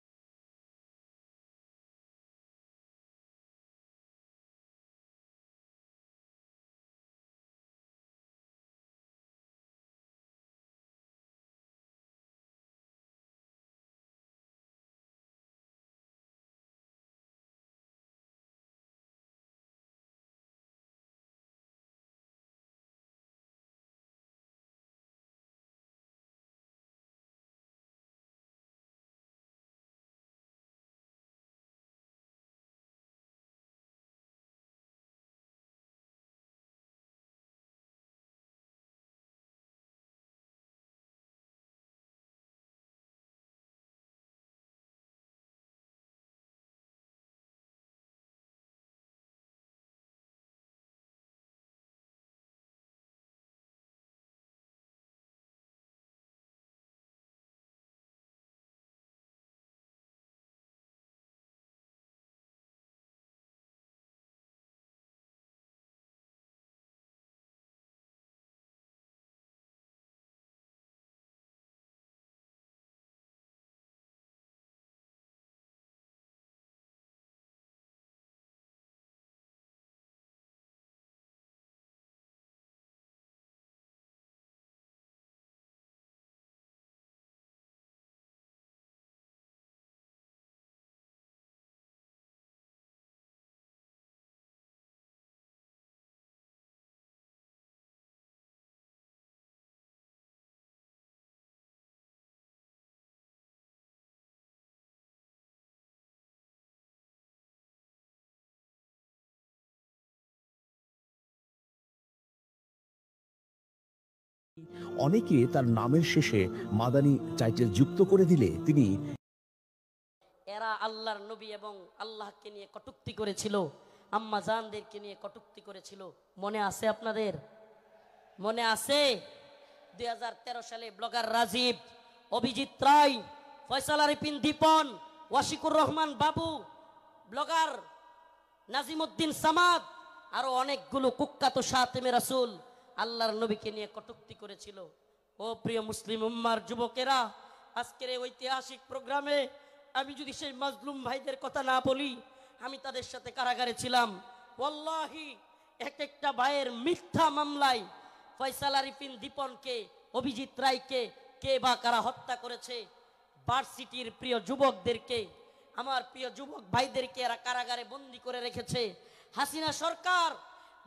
অনেকে তার নামের শেষে মাদানী টাইটেল যুক্ত করে দিলে তিনি এরা আল্লাহর নবী এবং আল্লাহকে নিয়ে কটূক্তি করেছিল, আম্মা জানদেরকে নিয়ে কটূক্তি করেছিল। মনে আছে আপনাদের? মনে আছে? 2013 সালে ব্লগার রাজীব, অভিজিৎ রায়, ফয়সাল আরিফিন দীপন, ওয়াশিকুর রহমান বাবু, ব্লগার নাজিমউদ্দিন সামাদ, আরো অনেকগুলো কুখ্যাত শাতিমে রাসূল আল্লাহর নবীকে নিয়ে কটূক্তি করেছিল। ও প্রিয় মুসলিম উম্মার যুবকেরা, আজকের এই ঐতিহাসিক প্রোগ্রামে আমি যদি সেই মাজলুম ভাইদের কথা না বলি, আমি তাদের সাথে কারাগারে ছিলাম। ওয়াল্লাহি এক একটা ভাইয়ের মিথ্যা মামলায় ফয়সাল আরিফিন দীপনকে, অভিজিৎ রায়কে কে বা কারা হত্যা করেছে, ভার্সিটির প্রিয় যুবকদেরকে, আমার প্রিয় যুবক ভাইদেরকে এরা কারাগারে বন্দি করে রেখেছে। হাসিনা সরকার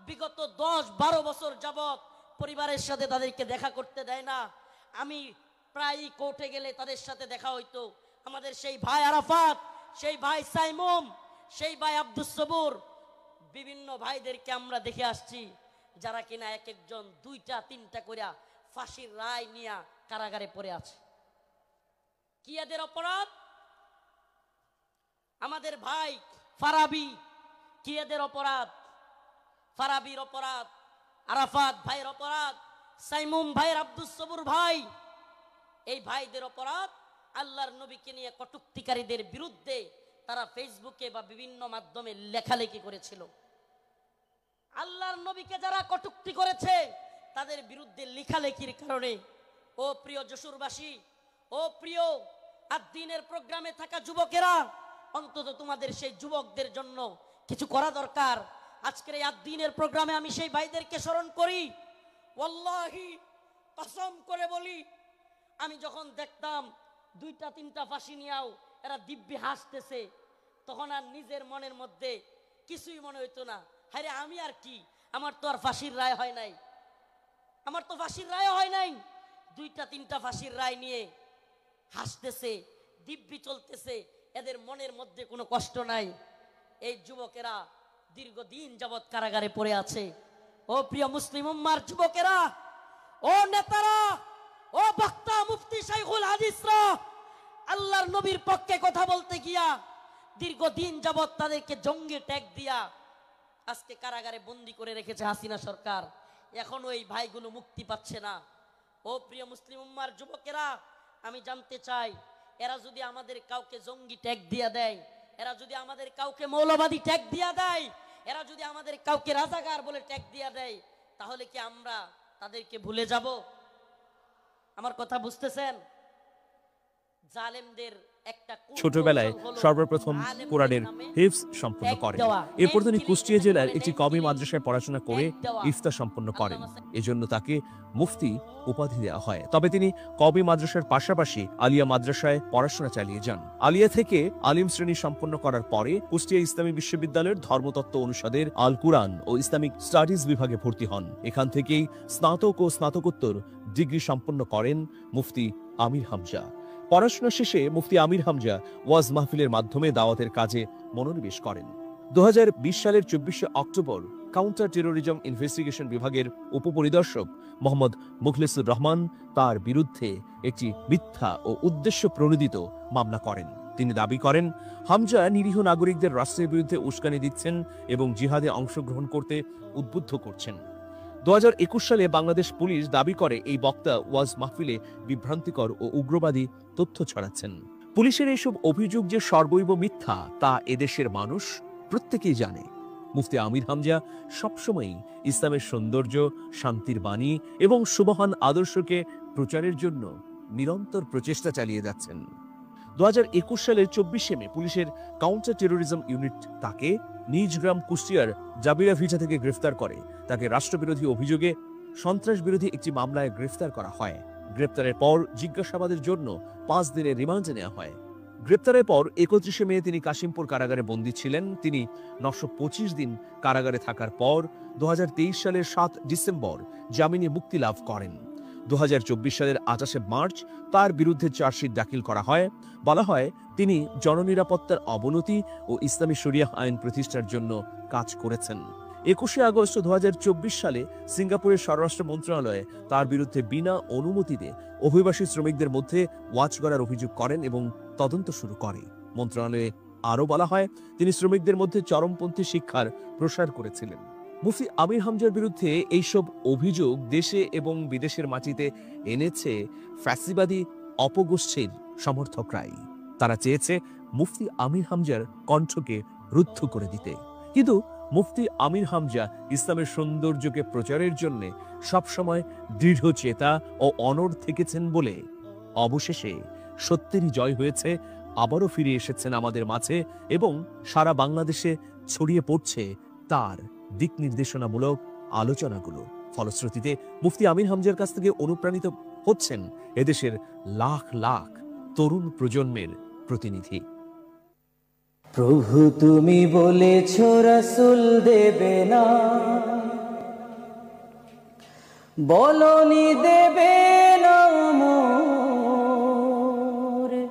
বিগত 10-12 বছর যাবত পরিবারের সাথে তাদেরকে দেখা করতে দেয় না। আমি প্রায়ই কোর্টে গেলে তাদের সাথে দেখা হইতো। আমাদের সেই ভাই আরাফাত, সেই ভাই সাইমুম, সেই ভাই আব্দুস সবুর, বিভিন্ন ভাইদেরকে আমরা দেখে আসছি যারা কিনা এক একজন 2টা-3টা করে ফাঁসির রায় নিয়ে কারাগারে পড়ে আছে। কি এদের অপরাধ? আমাদের ভাই ফারাবি, কি এদের অপরাধ? ফারাবির অপরাধ, আরাফাত ভাইয়ের অপরাধ, সাইমুম ভাইয়ের, আব্দুস সবুর ভাই, এই ভাইদের অপরাধ আল্লাহর নবীকে নিয়ে কটূক্তিকারীদের বিরুদ্ধে তারা ফেসবুকে বা বিভিন্ন মাধ্যমে লেখালেখি করেছিল। আল্লাহর নবীকে যারা কটূক্তি করেছে তাদের বিরুদ্ধে লেখালেখির কারণে, ও প্রিয় যশোরবাসী, ও প্রিয় আদ-দ্বীনের প্রোগ্রামে থাকা যুবকেরা, অন্তত তোমাদের সেই যুবকদের জন্য কিছু করা দরকার। আজকের এই আদ-দ্বীনের প্রোগ্রামে আমি সেই ভাইদেরকে স্মরণ করি। ওয়াল্লাহি কসম করে বলি, আমি যখন দেখতাম 2টা-3টা ফাঁসি নিয়েও এরা দিব্যি হাসতেছে, তখন আর নিজের মনের মধ্যে কিছুই মনে হইতো না। আরে আমি আর কি, আমার তো আর ফাঁসির রায় হয় নাই, আমার তো ফাঁসির রায় হয় নাই। 2টা-3টা ফাঁসির রায় নিয়ে হাসতেছে, দিব্যি চলতেছে, এদের মনের মধ্যে কোনো কষ্ট নাই। এই যুবকেরা দীর্ঘদিন যাবৎ কারাগারে পড়ে আছে। ও প্রিয় মুসলিম উম্মার যুবকেরা, ও নেতারা, ও বক্তা মুফতি শাইখুল হাদিসরা, আল্লাহর নবীর পক্ষে কথা বলতে গিয়া দীর্ঘদিন যাবৎ তাদেরকে জঙ্গি ট্যাগ দিয়া আজকে কারাগারে বন্দি করে রেখেছে হাসিনা সরকার। এখনো এই ভাইগুলো মুক্তি পাচ্ছে না। ও প্রিয় মুসলিম উম্মার যুবকেরা, আমি জানতে চাই, এরা যদি আমাদের কাউকে জঙ্গি ট্যাগ দিয়া দেয়, এরা যদি আমাদের কাউকে মৌলবাদী ট্যাগ দিয়া দেয়, এরা যদি আমাদের কাউকে রাজাকার বলে ট্যাগ দিয়া দেয়, তাহলে কি আমরা তাদেরকে ভুলে যাব? আমার কথা বুঝতেছেন? জালেমদের একটা ছোটবেলায় সর্বপ্রথম কোরআনের হিফজ সম্পন্ন করেন। এরপর তিনি কুষ্টিয়া জেলার একটি কওমি মাদ্রাসায় পড়াশোনা করে ইফতা সম্পন্ন করেন। এজন্য তাকে মুফতি উপাধি দেওয়া হয়। তবে তিনি কওমি মাদ্রাসার পাশাপাশি আলিয়া মাদ্রাসায় পড়াশোনা চালিয়ে যান। আলিয়া থেকে আলিম শ্রেণী সম্পন্ন করার পরে কুষ্টিয়া ইসলামী বিশ্ববিদ্যালয়ের ধর্মতত্ত্ব অনুষদের আল কুরআন ও ইসলামিক স্টাডিজ বিভাগে ভর্তি হন। এখান থেকেই স্নাতক ও স্নাতকোত্তর ডিগ্রি সম্পন্ন করেন মুফতি আমির হামজা। পড়াশোনা শেষে মুফতি আমির হামজা ওয়াজ মাহফিলের মাধ্যমে দাওয়াতের কাজে মনোনিবেশ করেন। 2020 সালের 24শে অক্টোবর কাউন্টার টেরোরিজম ইনভেস্টিগেশন বিভাগের উপপরিদর্শক মোহাম্মদ মুখলিসুর রহমান তার বিরুদ্ধে একটি মিথ্যা ও উদ্দেশ্য প্রণোদিত মামলা করেন। তিনি দাবি করেন, হামজা নিরীহ নাগরিকদের রাষ্ট্রের বিরুদ্ধে উস্কানি দিচ্ছেন এবং জিহাদে অংশগ্রহণ করতে উদ্বুদ্ধ করছেন। 2021 সালে বাংলাদেশ পুলিশ দাবি করে এই বক্তা ওয়াজ মাহফিলে বিভ্রান্তিকর ও উগ্রবাদী তথ্য ছড়াচ্ছেন। পুলিশের এইসব অভিযোগ যে সর্বৈব মিথ্যা তা এদেশের মানুষ প্রত্যেকেই জানে। মুফতি আমির হামজা সবসময়ই ইসলামের সৌন্দর্য, শান্তির বাণী এবং সুবহান আদর্শকে প্রচারের জন্য নিরন্তর প্রচেষ্টা চালিয়ে যাচ্ছেন। 2021 সালের 24শে মে পুলিশের কাউন্টার টেরোরিজম ইউনিট তাকে নিজ গ্রাম কুষ্টিয়ার জাবিরা ভিটা থেকে গ্রেফতার করে। তাকে রাষ্ট্রবিরোধী অভিযোগে সন্ত্রাস বিরোধী একটি মামলায় গ্রেফতার করা হয়। গ্রেফতারের পর জিজ্ঞাসাবাদের জন্য 5 দিনের রিমান্ডে নেওয়া হয়। গ্রেপ্তারের পর 31শে মে তিনি কাশিমপুর কারাগারে বন্দী ছিলেন। তিনি 925 দিন কারাগারে থাকার পর 2023 সালের 7 ডিসেম্বর জামিনে মুক্তি লাভ করেন। 2024 সালের 28শে মার্চ তার বিরুদ্ধে চার্জশিট দাখিল করা হয়। বলা হয় তিনি জননিরাপত্তার অবনতি ও ইসলামী শরিয়াহ আইন প্রতিষ্ঠার জন্য কাজ করেছেন। 21শে আগস্ট 2024 সালে সিঙ্গাপুরের স্বরাষ্ট্র মন্ত্রণালয়ে তার বিরুদ্ধে বিনা অনুমতিতে অভিবাসী শ্রমিকদের মধ্যে ওয়াচ করার অভিযোগ করেন এবং তদন্ত শুরু করে। মন্ত্রণালয়ে আরও বলা হয়, তিনি শ্রমিকদের মধ্যে চরমপন্থী শিক্ষার প্রসার করেছিলেন। মুফতি আমির হামজার বিরুদ্ধে এইসব অভিযোগ দেশে এবং বিদেশের মাটিতে এনেছে ফ্যাসিবাদী অপগোষ্ঠীর সমর্থকরাই। তারা চেয়েছে মুফতি আমির হামজার কণ্ঠকে রুদ্ধ করে দিতে। কিন্তু মুফতি আমির হামজা ইসলামের সৌন্দর্যকে প্রচারের জন্য সবসময় দৃঢ় চেতা ও অনড় থেকেছেন বলে অবশেষে সত্যেরই জয় হয়েছে। আবারও ফিরে এসেছেন আমাদের মাঝে এবং সারা বাংলাদেশে ছড়িয়ে পড়ছে তার দিক নির্দেশনামূলক আলোচনাগুলো। ফলশ্রুতিতে মুফতি আমির হামজার কাছ থেকে অনুপ্রাণিত হচ্ছেন এদেশের লাখ লাখ তরুণ প্রজন্মের প্রতিনিধি। প্রভু তুমি বলেছ রাসূল দেবে না, বলনি দেবে না মোরে,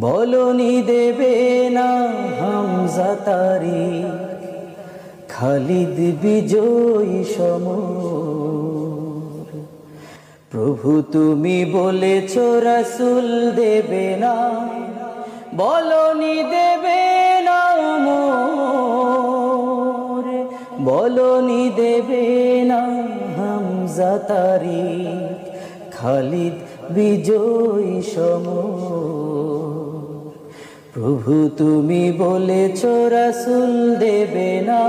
বলনি দেবে না হামজা তারিক, খালিদ বিজয়ী সমর। প্রভু তুমি বলেছ রাসূল দেবে না, বলনি দেবে না মোরে, বলনি দেবে না হামজা তারিক, খালিদ বিজয়ী সমর। প্রভু তুমি বলেছ রাসূল দেবে না,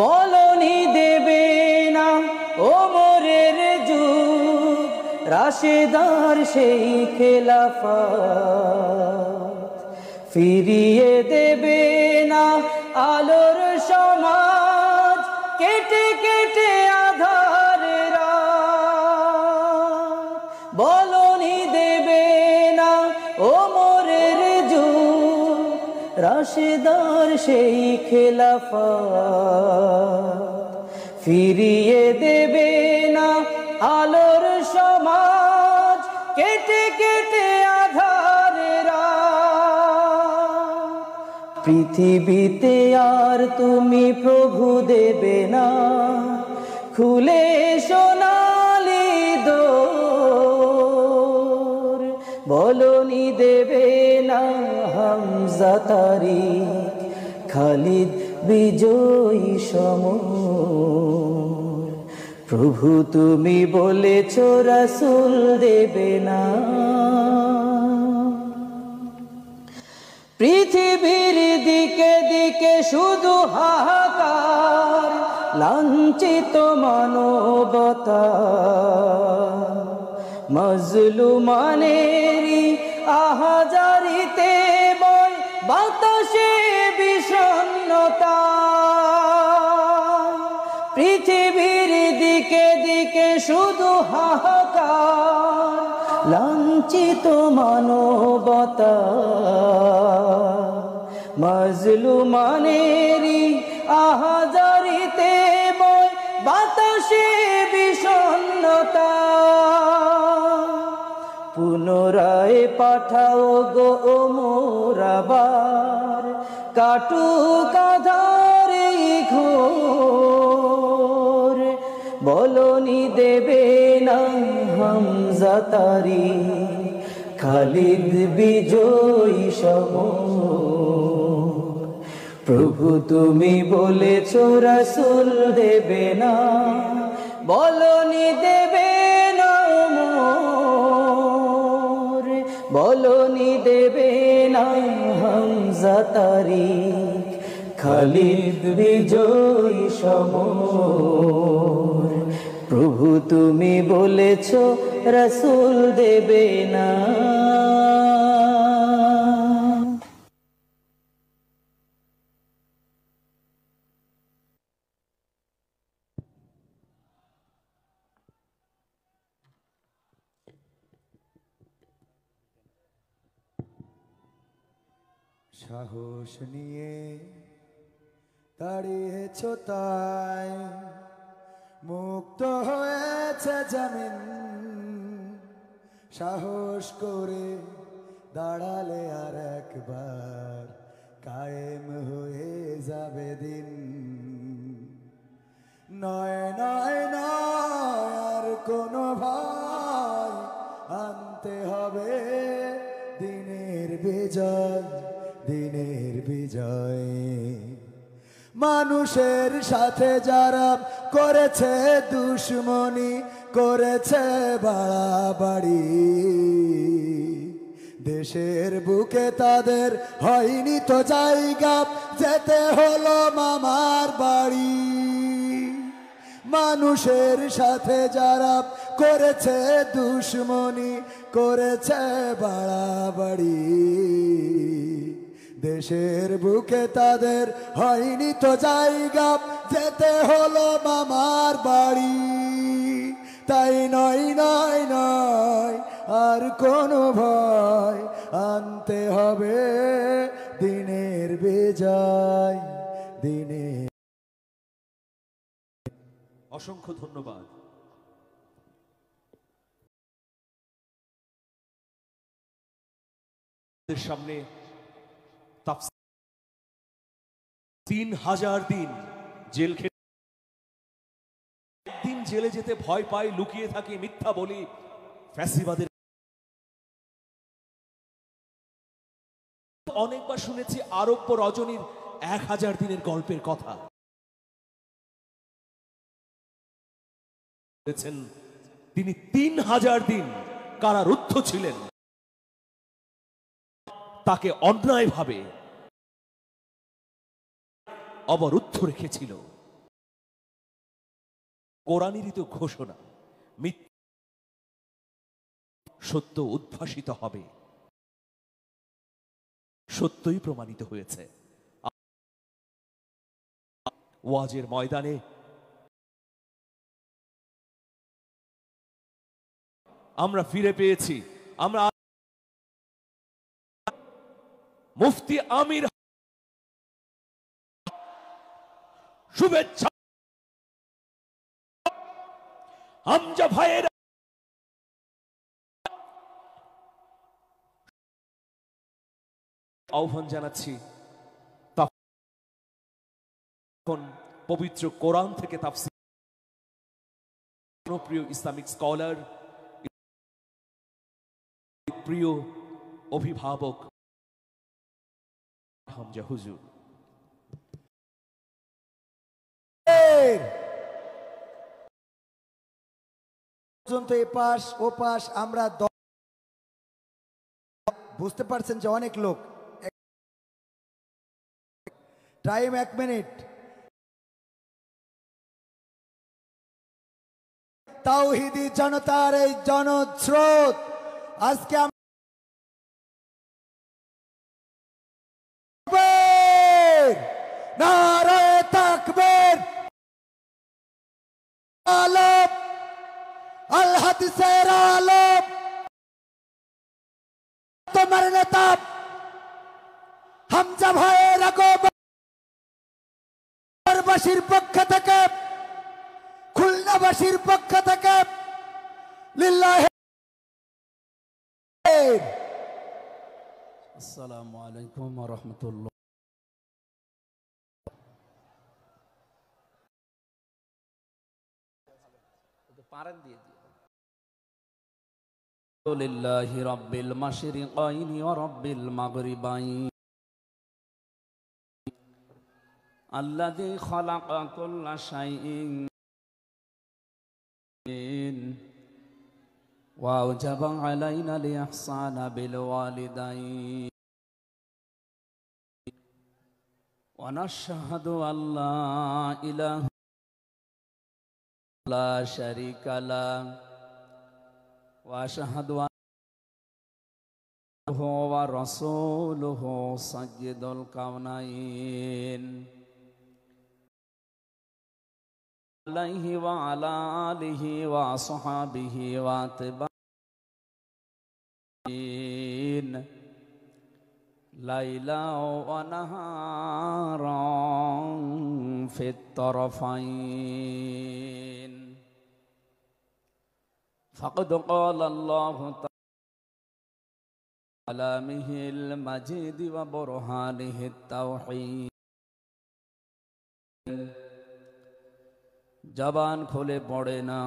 বলনি দেবে না ওমরের যুগ, রাশেদার সেই খেলাফত, ফিরিয়ে দেবে না আলোর সমাজ, কেটে কেটে আধার রাত। বলনি দেবে না ওমরের যুগ, রাশেদার সেই খেলাফত, ফিরিয়ে দেবে না আলোর সমাজ, কেটে কেটে আধার রাত। পৃথিবীতে আর তুমি প্রভু দেবে না, খুলে সোনালি দোর, বলনি দেবে না হামজা তারিক, খালিদ বিজয়ী সমর। প্রভু তুমি বলেছ রাসূল দেবে না। পৃথিবীর দিকে দিকে শুধু হাহাকার, লাঞ্ছিত মানবতা, মজলুমানেরই আহাজারিতে বয় বাতাসে বিষণ্ণতা। পৃথিবীর দিকে দিকে শুধু হাহাকার, লাঞ্ছিত মানবতা, মজলুমানেরই আহাজারিতে বয় বাতাসে বিষণ্ণতা। পুনরায় পাঠাও গো ওমর আবার, কাটুক আধার এই ঘোর, বলনি দেবে না হামজা তারিক, খালিদ বিজয়ী সমর। প্রভু তুমি বলেছ রাসূল দেবে না, বলনি দেবে না মোরে, বলনি দেবে না হামজা তারিক, খালিদ বিজয়ী সমর। প্রভু তুমি বলেছ রাসূল দেবে না। সাহস নিয়ে দাঁড়িয়েছ তাই, মুক্ত হয়েছে জামিন, সাহস করে দাঁড়ালে আর একবার, কায়েম হয়ে যাবে দিন। নয় নয় নয় আর কোনো ভয়, আনতে হবে দিনের বিজয়, দিনের বিজয়। মানুষের সাথে যারা করেছে দুশ্মনী, করেছে বাড়াবাড়ি, দেশের বুকে তাদের হয়নি তো জায়গা, যেতে হলো মামার বাড়ি। মানুষের সাথে যারা করেছে দুশ্মনী, করেছে বাড়াবাড়ি, দেশের বুকে তাদের হয়নি তো জায়গা, যেতে হলো মামার বাড়ি। তাই নয় নয় নয় আর কোনো ভয়, আনতে হবে দিনের বিজয়, দিনের। অসংখ্য ধন্যবাদ। সামনে 3000 দিন জেল খেটে, একদিন জেলে যেতে ভয় পায়, লুকিয়ে থাকে, মিথ্যা বলি, ফ্যাসিবাদের। অনেকবার শুনেছি আরব্য রজনীর 1000 দিনের গল্পের কথা। তিনি 3000 দিন কারারুদ্ধ ছিলেন, তাকে অন্যায়ভাবে অবরুদ্ধ রেখেছিল। কোরআনেরই তো ঘোষণা, সত্য উদ্ভাসিত হবে, সত্যই প্রমাণিত হয়েছে। ওয়াজের ময়দানে আমরা ফিরে পেয়েছি, আমরা মুফতি আমির শুভেচ্ছা, হামজা ভাইয়ের আহ্বান জানাচ্ছি। তখন পবিত্র কোরআন থেকে তাফসীর, প্রিয় ইসলামিক স্কলার, প্রিয় অভিভাবক হামজা হুজুর। পর্যন্ত এপাশ ওপাশ আমরা বুঝতে পারছেন যে অনেক লোক। Time 1 minute. তাওহীদি জনতার এই জনস্রোত আজকে নারায়ে তাকবীর, আলম আল হাদিসের আলম, তোমার নেতা হামজা ভাইয়ের আগোবাসীর পক্ষ থেকে, খুলনাবাসীর পক্ষ থেকে লিল্লাহি। আসসালামু আলাইকুম ওয়া রাহমাতুল্লাহ। পারেন দিয়ে লিল্লাহি রাব্বিল মাশরিকাইনি ওয়া রাব্বিল মাগরিবাইন আল্লাযী খালাকা কুল্লা শাইইন ওয়া আওজাবা আলাইনাল ইহসানা বিল ওয়ালিদাইন ওয়া নাশহাদু আল্লা ইলাহা লা শারীকা লাহু ওয়া আশহাদু আন্নাহু ওয়া রাসূলুহু সাইয়্যিদুল কাওনাইন আলাইহি ওয়া আলা আলিহি ওয়া আসহাবিহি ওয়া তাবিঈন লাইলা ওয়া নাহারান ফিত তারফাইন ফাকাদ ক্বালা আল্লাহু كلامه المجيد وبرهانه التوحيد জবান খুলে পড়ে না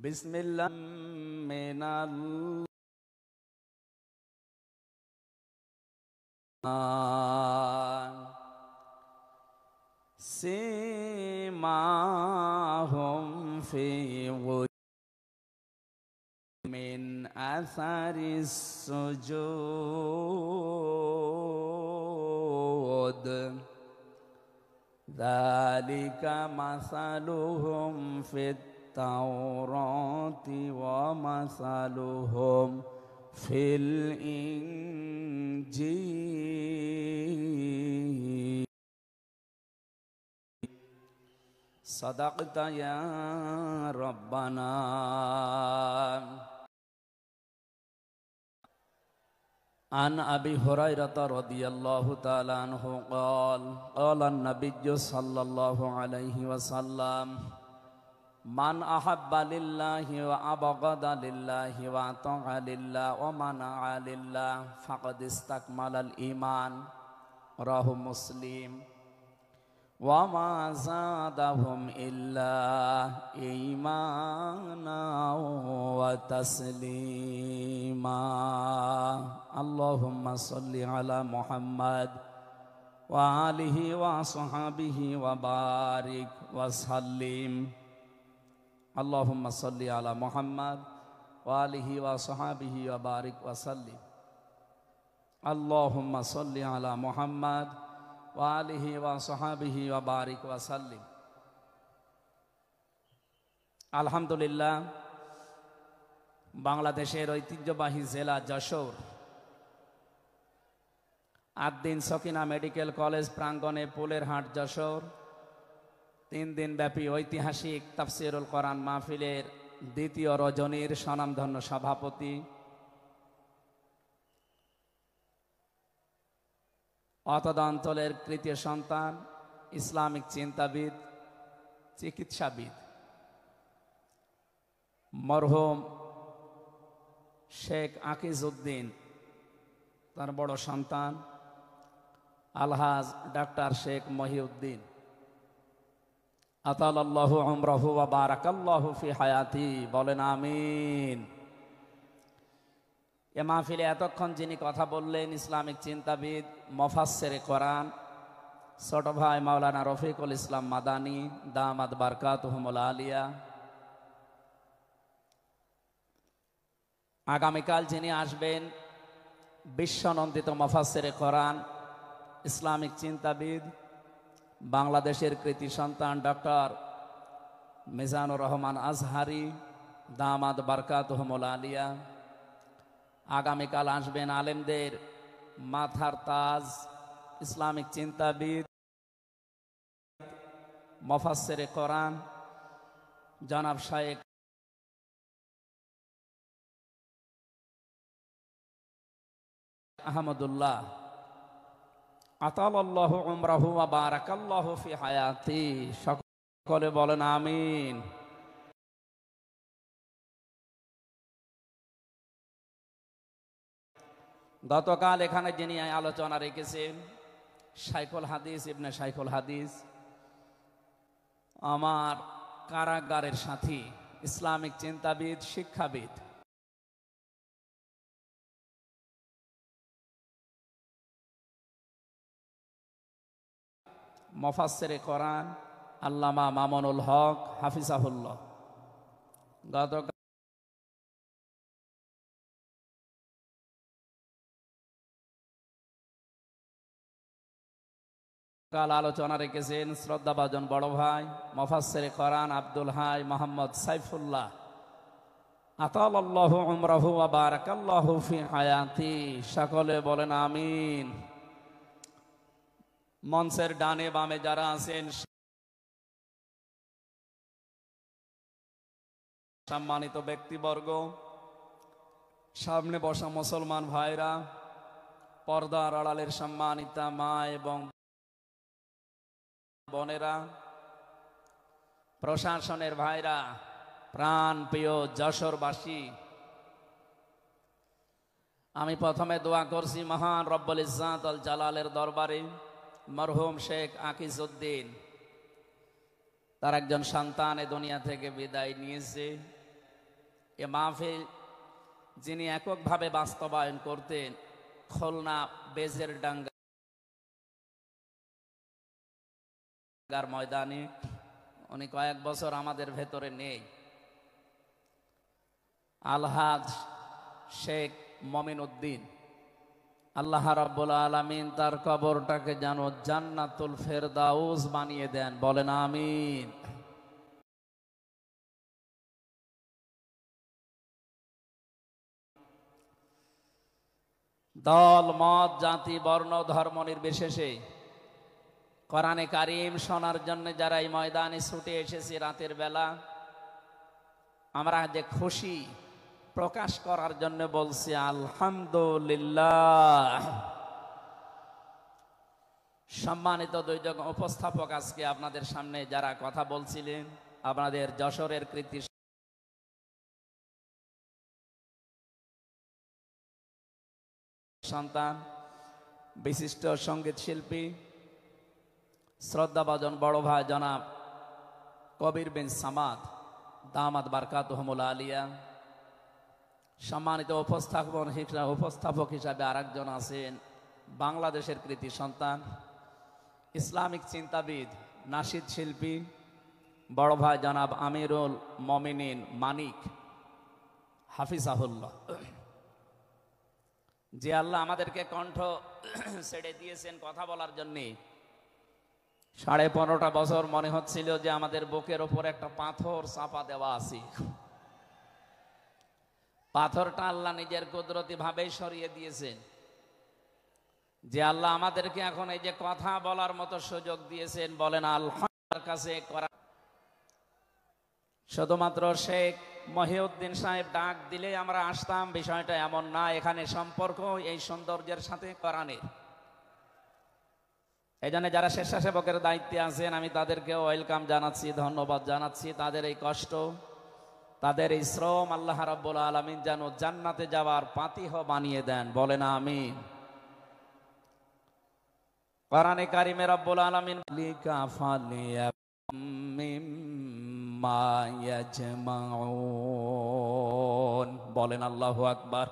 বিসমিল্লাহ سيماهم في وجوههم من أثر السجود ذلك مثلهم في التوراة ومثلهم في الإنجيل صدقت يا ربنا عن أبي هريرة رضي الله تعالى عنه قال قال النبي صلى الله عليه وسلم من أحب لله وأبغض لله وأطاع لله ومنع لله فقد استكمل الإيمان رواه مسلم وما زادهم إلا إيمانا وتسليما اللهم صل على محمد وآله وصحبه وبارك وسلم اللهم صل على محمد وآله وصحبه وبارك وسلم اللهم صل على محمد وآله وصحبه وبارك وسلم আলহামদুলিল্লাহ বাংলাদেশের ঐতিহ্যবাহী জেলা যশোর আদ্দিন সকিনা মেডিকেল কলেজ প্রাঙ্গণে পুলের হাট যশোর 3 দিন ব্যাপী ঐতিহাসিক তাফসিরুল কোরআন মাহফিলের দ্বিতীয় রজনীর স্বনামধন্য সভাপতি অতদাঞ্চলের তৃতীয় সন্তান ইসলামিক চিন্তাবিদ চিকিৎসাবিদ মরহুম শেখ আকিজউদ্দিন তার বড় সন্তান আলহাজ ডাক্তার শেখ মহিউদ্দিন আতালাল্লাহু উমরাহু ওয়া বারাকাল্লাহু ফি হায়াতি বলেন আমিন। এ মাহফিলে এতক্ষণ যিনি কথা বললেন ইসলামিক চিন্তাবিদ মুফাসসিরে কোরআন ছোট ভাই মাওলানা রফিকুল ইসলাম মাদানী দামাত বারকাতুহুমুল আলিয়া। আগামীকাল যিনি আসবেন বিশ্বনন্দিত মুফাসসিরে কোরআন ইসলামিক চিন্তাবিদ বাংলাদেশের কৃতি সন্তান ডক্টর মিজানুর রহমান আজহারি দামাত বারকাতুহুমুল আলিয়া। আগামীকাল আসবেন আলেমদের মাথার তাজ ইসলামিক চিন্তাবিদ মুফাসসিরে কোরআন জনাব শাইখ আহমদুল্লাহ আতালাল্লাহু উমরাহু ওয়া বারাকাল্লাহু ফি হায়াতি সকলে বলেন আমিন। গতকাল এখানে যিনি আলোচনা রেখেছেন শাইখুল হাদিস ইবনে শাইখুল হাদিস আমার কারাগারের সাথী ইসলামিক চিন্তাবিদ শিক্ষাবিদ মুফাসসিরে কোরআন আল্লামা মামুনুল হক হাফিজাহুল্লাহ। কাল আলোচনা রেখেছেন শ্রদ্ধাভাজন বড় ভাই মুফাসসিরে কোরআন আব্দুল হাই মোহাম্মদ সাইফুল্লাহ আতালাল্লাহু উমরাহু ওয়া বারাকাল্লাহু ফি হায়াতি সকলে বলেন আমিন। মঞ্চের ডানে বামে যারা আছেন সম্মানিত ব্যক্তিবর্গ, সামনে বসা মুসলমান ভাইরা, পর্দার আড়ালের সম্মানিতা মা এবং বোনেরা, প্রশাসনের ভাইরা, প্রাণ প্রিয় যশোরবাসী, আমি প্রথমে দোয়া করছি মহান রব্বুল ইজ্জাত আল জালালের দরবারে মরহুম শেখ আকিজউদ্দিন, তার একজন সন্তান এ দুনিয়া থেকে বিদায় নিয়েছে। এ মাহফিল যিনি এককভাবে বাস্তবায়ন করতেন খুলনা বেজেরডাঙ্গার ময়দানে, উনি কয়েক বছর আমাদের ভেতরে নেই। আলহাজ শেখ মমিন উদ্দিন, আল্লাহ রাব্বুল আলামিন তার কবরটাকে যেন জান্নাতুল ফেরদাউস বানিয়ে দেন, বলেন আমিন। দল মত জাতি বর্ণ ধর্ম নির্বিশেষে কোরআনে কারিম শোনার জন্য যারা এই ময়দানে ছুটে এসেছি রাতের বেলা, আমরা যে খুশি প্রকাশ করার জন্য বলছি আলহামদুলিল্লাহ। সম্মানিত দুইজন উপস্থাপক, আজকে আপনাদের সামনে যারা কথা বলছিলেন, আপনাদের যশোরের কৃতি সন্তান, বিশিষ্ট সঙ্গীত শিল্পী, শ্রদ্ধাভাজন বড় ভাই জনাব কবির বিন সামাদ দামাত বারকাতুহুমুল আলিয়া। সম্মানিত উপস্থাপক হিসাবে আরেকজন আছেন বাংলাদেশের কৃতি সন্তান, ইসলামিক চিন্তাবিদ, নাশিদ শিল্পী বড় ভাই জনাব আমিরুল মমিনিন মানিক হাফিজাহুল্লাহ। যে আল্লাহ আমাদেরকে কণ্ঠ ছেড়ে দিয়েছেন কথা বলার জন্যে। 15.5 বছর মনে হচ্ছিল যে আমাদের বুকের ওপর একটা পাথর চাপা দেওয়া আছে। পাথরটা আল্লাহ নিজের কুদরতি ভাবে সরিয়ে দিয়েছেন। যে আল্লাহ আমাদেরকে এখন এই যে কথা বলার মতো সুযোগ দিয়েছেন, বলেন আল্লাহর কাছে করা। শুধুমাত্র শেখ মহিউদ্দিন সাহেব ডাক দিলে আমরা আসতাম, বিষয়টা এমন না। এখানে সম্পর্ক এই সৌন্দর্যের সাথে কোরআনের। এই জন্য যারা স্বেচ্ছাসেবকের দায়িত্বে আছেন, আমি তাদেরকে ওয়েলকাম জানাচ্ছি, ধন্যবাদ জানাচ্ছি। তাদের এই কষ্ট, তাদের এই শ্রম আল্লাহ রাব্বুল আলামিন যেন জান্নাতে যাওয়ার পাতিহ বানিয়ে দেন, বলেন আমিন। কোরআনে কারিমে রাব্বুল আলামিন বলেন আল্লাহু আকবার।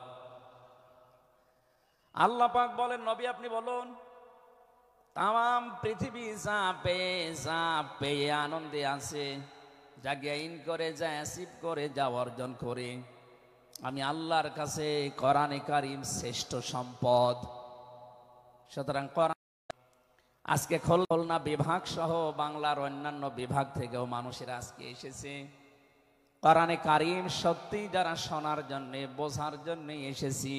আল্লাহ পাক বলেন, নবী আপনি বলুন, তাম পৃথিবী যা পেয়ে আনন্দে আছে, যা গেইন করে, যা অ্যাচিভ করে, যা অর্জন করে, আমি আল্লাহর কাছে কোরআনে কারিম শ্রেষ্ঠ সম্পদ। সুতরাং আজকে খুলনা বিভাগ সহ বাংলার অন্যান্য বিভাগ থেকেও মানুষেরা আজকে এসেছে কোরআনে কারিম সত্যি যারা শোনার জন্য, বোঝার জন্য এসেছি।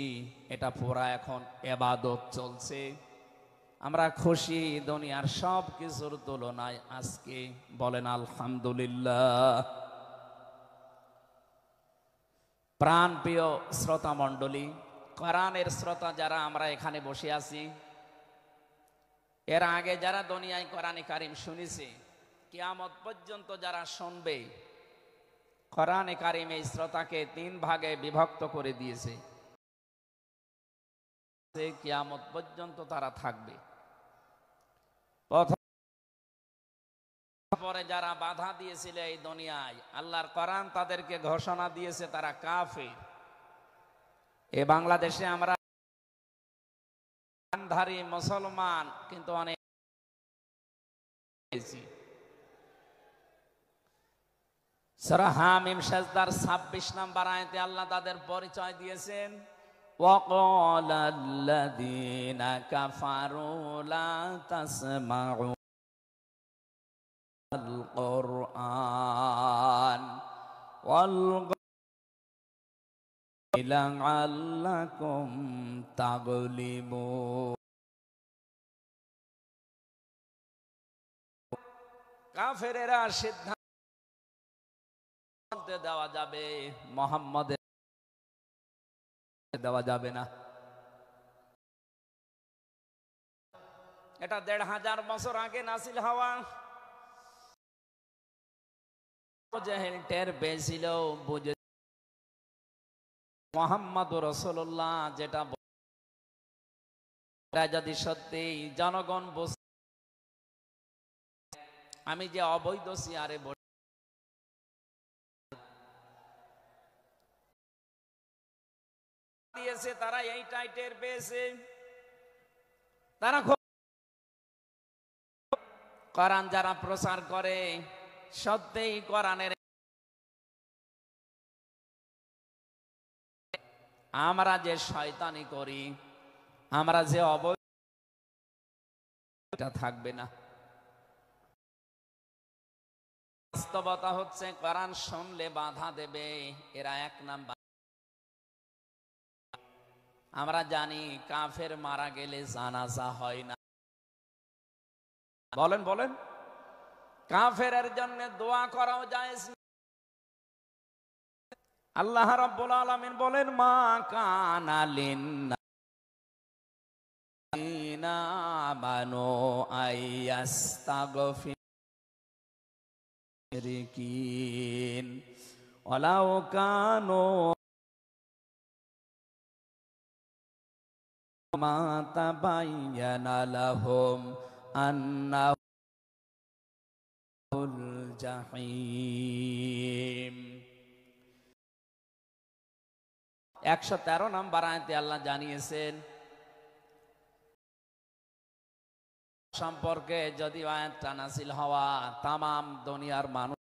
এটা পুরা এখন ইবাদত চলছে। আমরা খুশি দুনিয়ার সব কিছুর তুলনায় আজকে, বলেন আলহামদুলিল্লাহ। প্রাণ প্রিয় শ্রোতা মণ্ডলী, কোরআনের শ্রোতা যারা আমরা এখানে বসে আছি, এর আগে যারা দুনিয়ায় কোরআনে কারিম শুনেছে, কিয়ামত পর্যন্ত যারা শুনবে, কোরআনে কারিম এই শ্রোতাকে 3 ভাগে বিভক্ত করে দিয়েছে। কিয়ামত পর্যন্ত তারা থাকবে। পরে যারা বাধা দিয়েছিল এই দুনিয়ায়, আল্লাহর কোরআন তাদেরকে ঘোষণা দিয়েছে তারা কাফির। এই বাংলাদেশে আমরা ধারী মুসলমান কিন্তু অনেক। সূরা হামিম সাজদার 26 নম্বর আয়াতে আল্লাহ তাদের পরিচয় দিয়েছেন, وَقَالَ الَّذِينَ كَفَرُوا لَا تَسْمَعُوا الْقُرْآنَ وَالْغَوْا لَعَلَّكُمْ تَغْلِبُونَ। কাফেরেরা সিদ্ধান্ত দেওয়া যাবে, মুহাম্মদের দেওয়া যাবে না। এটা 1500 বছর আগে নাজিল হওয়া জাহেল টের পেয়েছিল, বুঝে মুহাম্মদুর রাসূলুল্লাহ যেটা যদি সত্যি জনগণ আমি যে অবৈধ চেয়ারে দিয়েছে, তারা এই টাইটের পেয়েছে, তারা কোরআন যারা প্রচার করে সত্যিই কোরআনের, আমরা যে শয়তানি করি, আমরা যে অবৈধ থাকবে না। বাস্তবতা হচ্ছে কোরআন শুনলে বাধা দেবে, এরা এক নাম্বার। আমরা জানি কাফের মারা গেলে জানাজা হয় না। বলেন বলেন, কাফেরের জন্য দোয়া করাও জায়েজ। আল্লাহ রাব্বুল আলামিন বলেন, মা কানা লিন্নাসিনা আমানু আইয়াস্তাগফিরিন ওয়ালাউ কানু মা তাবায়্যানা লাহুম আন্নাহুল জাহিম। 113 নম্বর আয়াতে আল্লাহ জানিয়েছেন সম্পর্কে, যদি আয়াতটা নাযিল হওয়া তামাম দুনিয়ার মানুষ,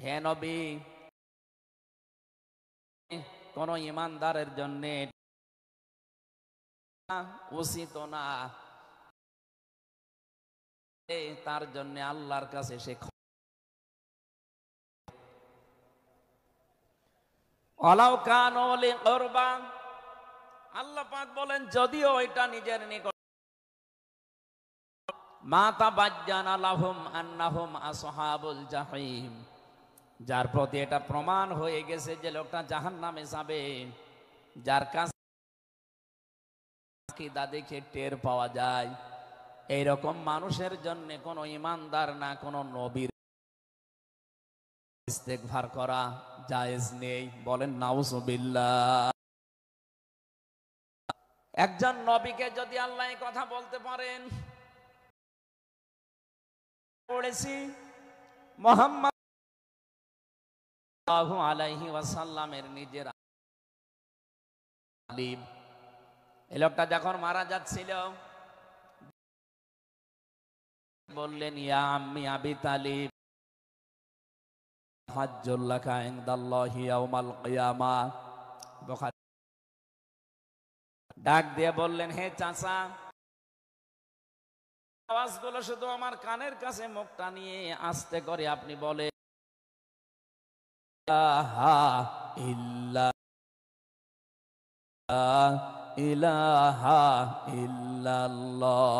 হে নবী কোন ইমানদারের জন্য উচিত না, তার জন্য আল্লাহর কাছে সে ওয়ালাউ কানু লিকুরবা, আল্লাহ পাক বলেন যদিও এটা নিজের নিকট, মা তাবায়্যানা লাহুম আন্নাহুম আসহাবুল জাহিম, যার প্রতি এটা প্রমাণ হয়ে গেছে যে লোকটা জাহান্নামে যাবে, যার কাছে আকীদা দেখে টের পাওয়া যায়, এইরকম মানুষের জন্য কোন ইমানদার না কোন নবীর ইস্তেগফার করা জায়েজ নেই। বলেন নাউজুবিল্লাহ। একজন নবীকে যদি আল্লাহ এই কথা বলতে পারেন, পড়েছি মুহাম্মদ সাল্লাল্লাহু আলাইহি ওয়াসাল্লামের নিজের আলিম, এই লোকটা যখন মারা যাচ্ছিল বললেন, ইয়া আম্মি আবি তালিব হাজ্জুল লাকা ইনদাল্লাহি ইয়াউমাল কিয়ামাহ। বুখারী। ডাক দিয়ে বললেন, হে চাচা, আওয়াজগুলো শুধু আমার কানের কাছে মুখটা নিয়ে আস্তে করে আপনি বলেন, ইলাহা ইল্লাল্লাহ ইলাহা ইল্লাল্লাহ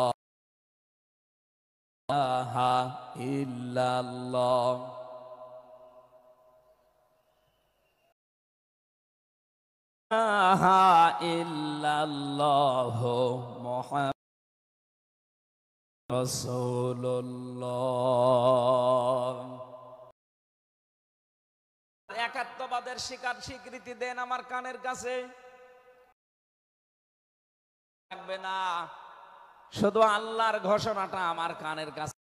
ইলাহা ইল্লাল্লাহ মুহাম্মাদুর রাসূলুল্লাহ। একাত্মবাদের স্বীকৃতি দেন আমার কানের কাছে, থাকবে না, শুধু আল্লাহর ঘোষণাটা আমার কানের কাছে,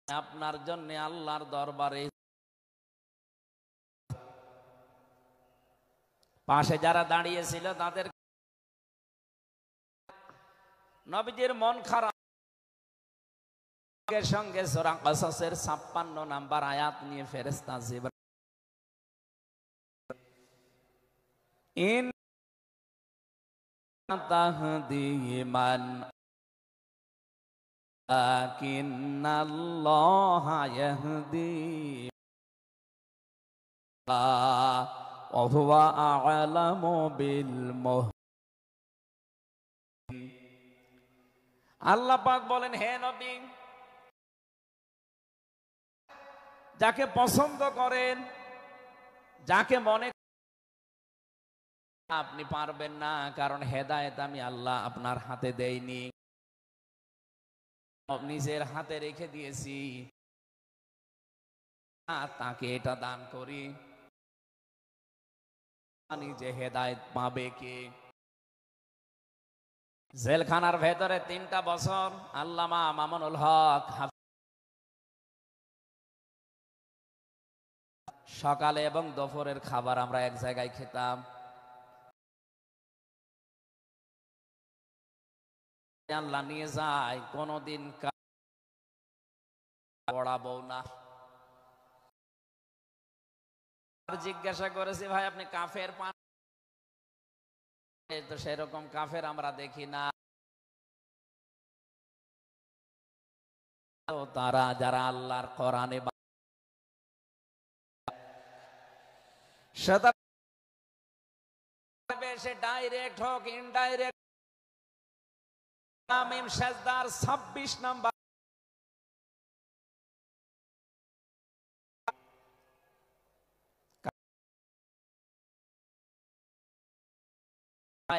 আপনার জন্য আল্লাহর দরবারে। পাশে যারা দাঁড়িয়েছিল তাদের নবীজির মন খারাপ, সঙ্গে সূরা কসসের 56 নাম্বার আয়াত নিয়ে ফেরেশতা জিবরাইল তাহদি মান লাকিন্নাল্লাহা ইয়াহদি ওয়া হুয়া আ'লামু বিল মুহতাদিন। আল্লাহ পাক বলেন, হে নবী, যাকে পছন্দ করেন, যাকে মনে আপনি পারবেন না, কারণ হেদায়েত আমি আল্লাহ আপনার হাতে দেইনি। নিজের হাতে রেখে দিয়েছি, তাকে এটা দান করি, নিজে হেদায়েত পাবে কে? জেলখানার ভেতরে 3টা বছর আল্লামা মামুনুল হক সকালে এবং দুপুরের খাবার আমরা এক জায়গায় খেতাম। আল্লাহ নিয়ে যায়, কোনদিন পড়াবো না। জিজ্ঞাসা করেছি, ভাই আপনি কাফের পান? তো সেরকম কাফের আমরা দেখি না। তারা যারা আল্লাহর কোরআনে সে ডাইরেক্ট হোক ইনডাইরেক্ট, মিম সাজদার 26 নাম্বার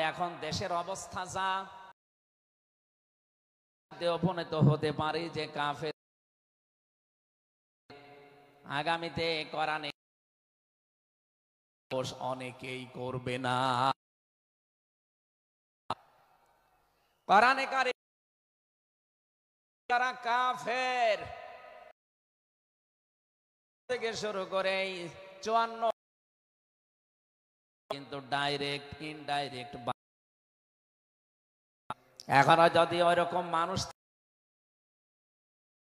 এখন দেশের অবস্থা যা, উপনীত হতে পারি যে কাফের আগামীতে কোরআনে অনেকেই করবে না। কোরআনে কারিম যারা কাফের থেকে শুরু করে 54 কিন্তু ডাইরেক্ট ইনডাইরেক্ট। এখনো যদি ওইরকম মানুষ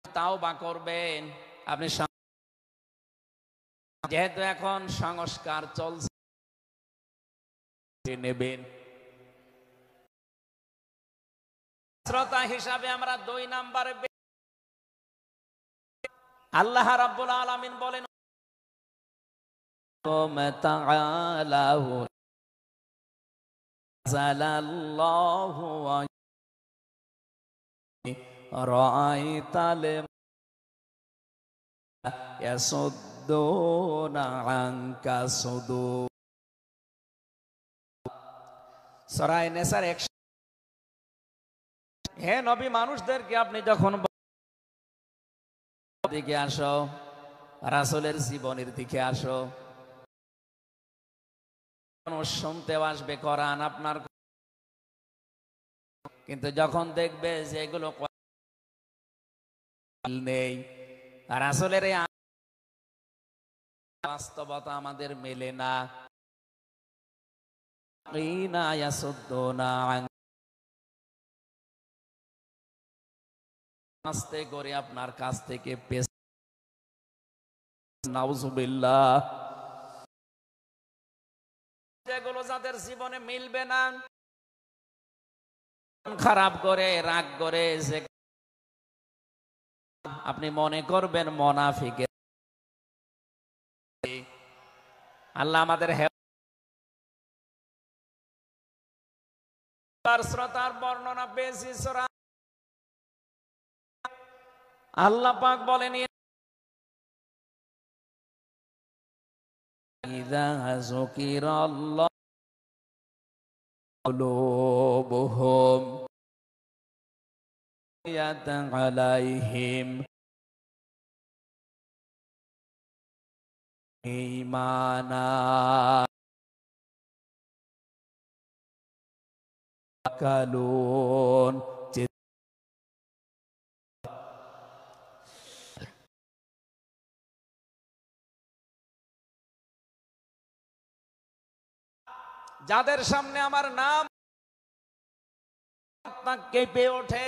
তাও বা করবেন আপনি, যেহেতু এখন সংস্কার চলছে নেবেন। শ্রোতা হিসাবে আমরা 2 নাম্বারে আল্লাহ রাব্বুল আলামিন বলেন, সূরা নেসার 100। হে নবী, মানুষদেরকে আপনি যখন দিকে আসো, রাসূলের জীবনের দিকে আসো, শুনতে আসবে কোরআন আপনার, কিন্তু যখন দেখবে যে এগুলো নেই, রাসূলের বাস্তবতা আমাদের মেলে না, আস্তে করে আপনার কাছ থেকে নাউজুবিল্লাহ, যেগুলো যাদের জীবনে মিলবে না, খারাপ করে রাগ করে যে আপনি মনে করবেন মুনাফিকের। আল্লাহ আমাদের শ্রোতার বর্ণনা পেয়েছি সূরা, আল্লাহ পাক বলেন, ইযা যুকিরাল্লাহু কুলুবুহুম আলাইহিম ঈমানা কালুন। যাদের সামনে আমার নাম কেঁপে ওঠে,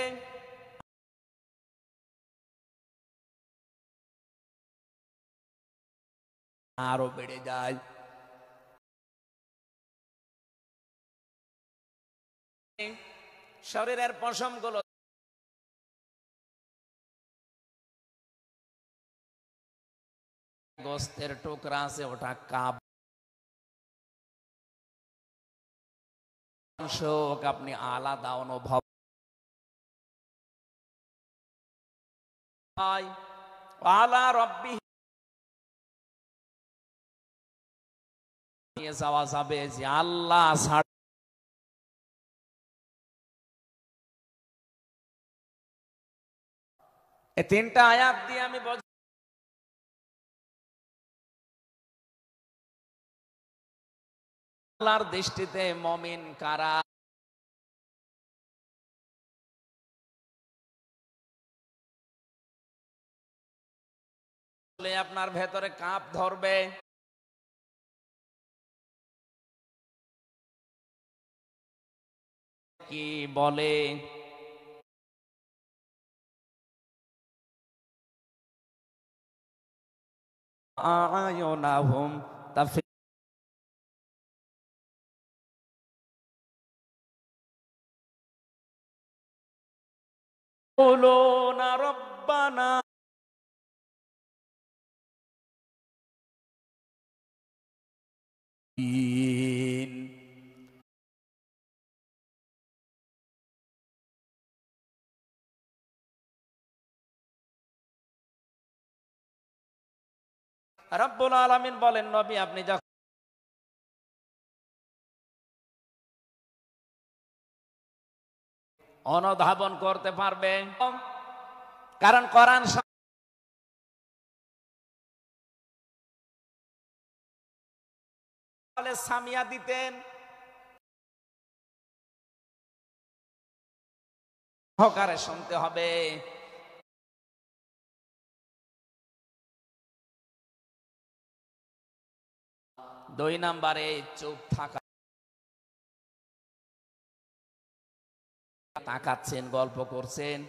আরো বেড়ে যায়। শরীরের পশমগুলো গোস্তের টুকরা আছে, ওটা কাপ আপনি আলাদা অনুভব আলা রব্বি নিয়ে যাওয়া যাবে যে আল্লাহ এই তিনটা আয়াত দিয়ে আমি আল্লাহর দৃষ্টিতে মুমিন কারা। আপনার ভেতরে কাঁপ ধরবে, কি বলে আয়নাহুম তাফি কুলুনা রব্বানা ইন। রব্বুল আলামিন বলেন, নবী আপনি যখন অনুধাবন করতে পারবে, কারণ কোরআন সামিয়া দিতেন, সহকারে শুনতে হবে। দুই নম্বরে চুপ থাকা, তাকাচ্ছেন, গল্প করছেন,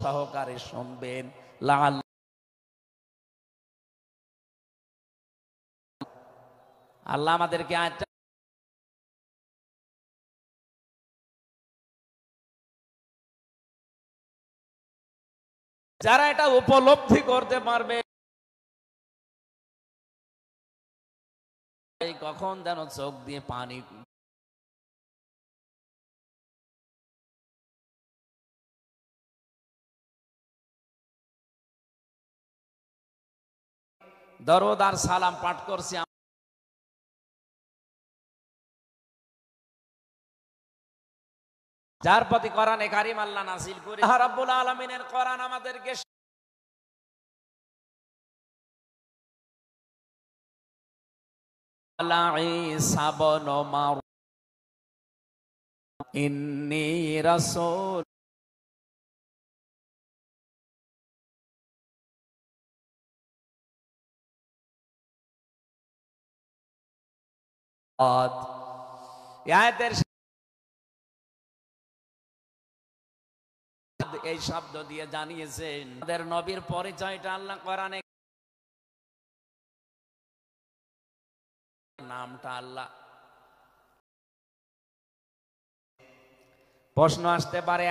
সহকারে শুনবেন। আল্লাহ আমাদেরকে যারা এটা উপলব্ধি করতে পারবে, কখন যেন চোখ দিয়ে পানি দরুদ আর সালাম পাঠ করছি, যার প্রতি কোরআনে কারীম আল্লাহ নাযিল করে। রাব্বুল আলামিনের কোরআন আমাদেরকে ঈসা ইবনে মারইয়াম ইন্নী রাসূল আয়াতের এই শব্দ দিয়ে জানিয়েছেন আমাদের নবীর পরিচয়টা আল্লাহ কোরআনে, নামটা আল্লাহ। প্রশ্ন আসতে পারে,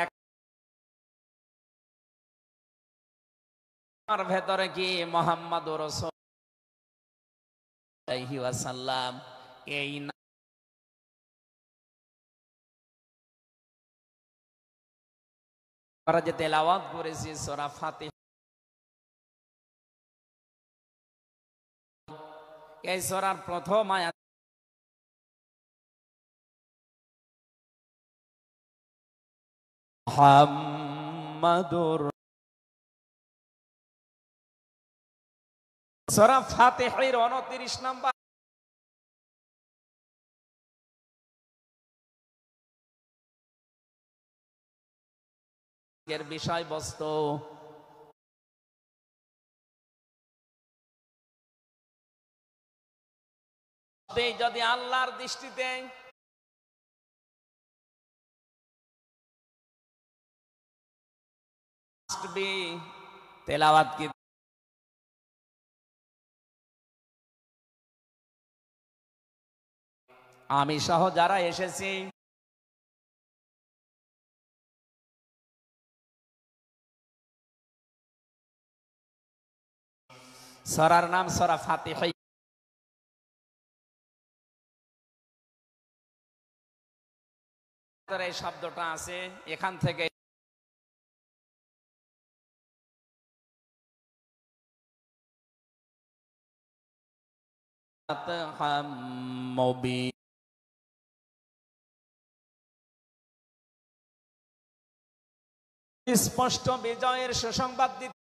আমার ভেতরে কি মুহাম্মাদুর রাসূলুল্লাহ এই আমরা যে তেলাওয়াত করেছি সূরা ফাতিহা, এই সূরার প্রথম আয়াত মুহাম্মাদুর, সূরা ফাতিহার 29 নম্বর এর বিষয়বস্তু। যদি আল্লাহর দৃষ্টিতে তেলাওয়াত কি আমি সহ যারা এসেছি সূরার নাম সূরা ফাতিহা, এই শব্দটা আছে, এখান থেকে মুবিন স্পষ্ট বিজয়ের সুসংবাদ দিতে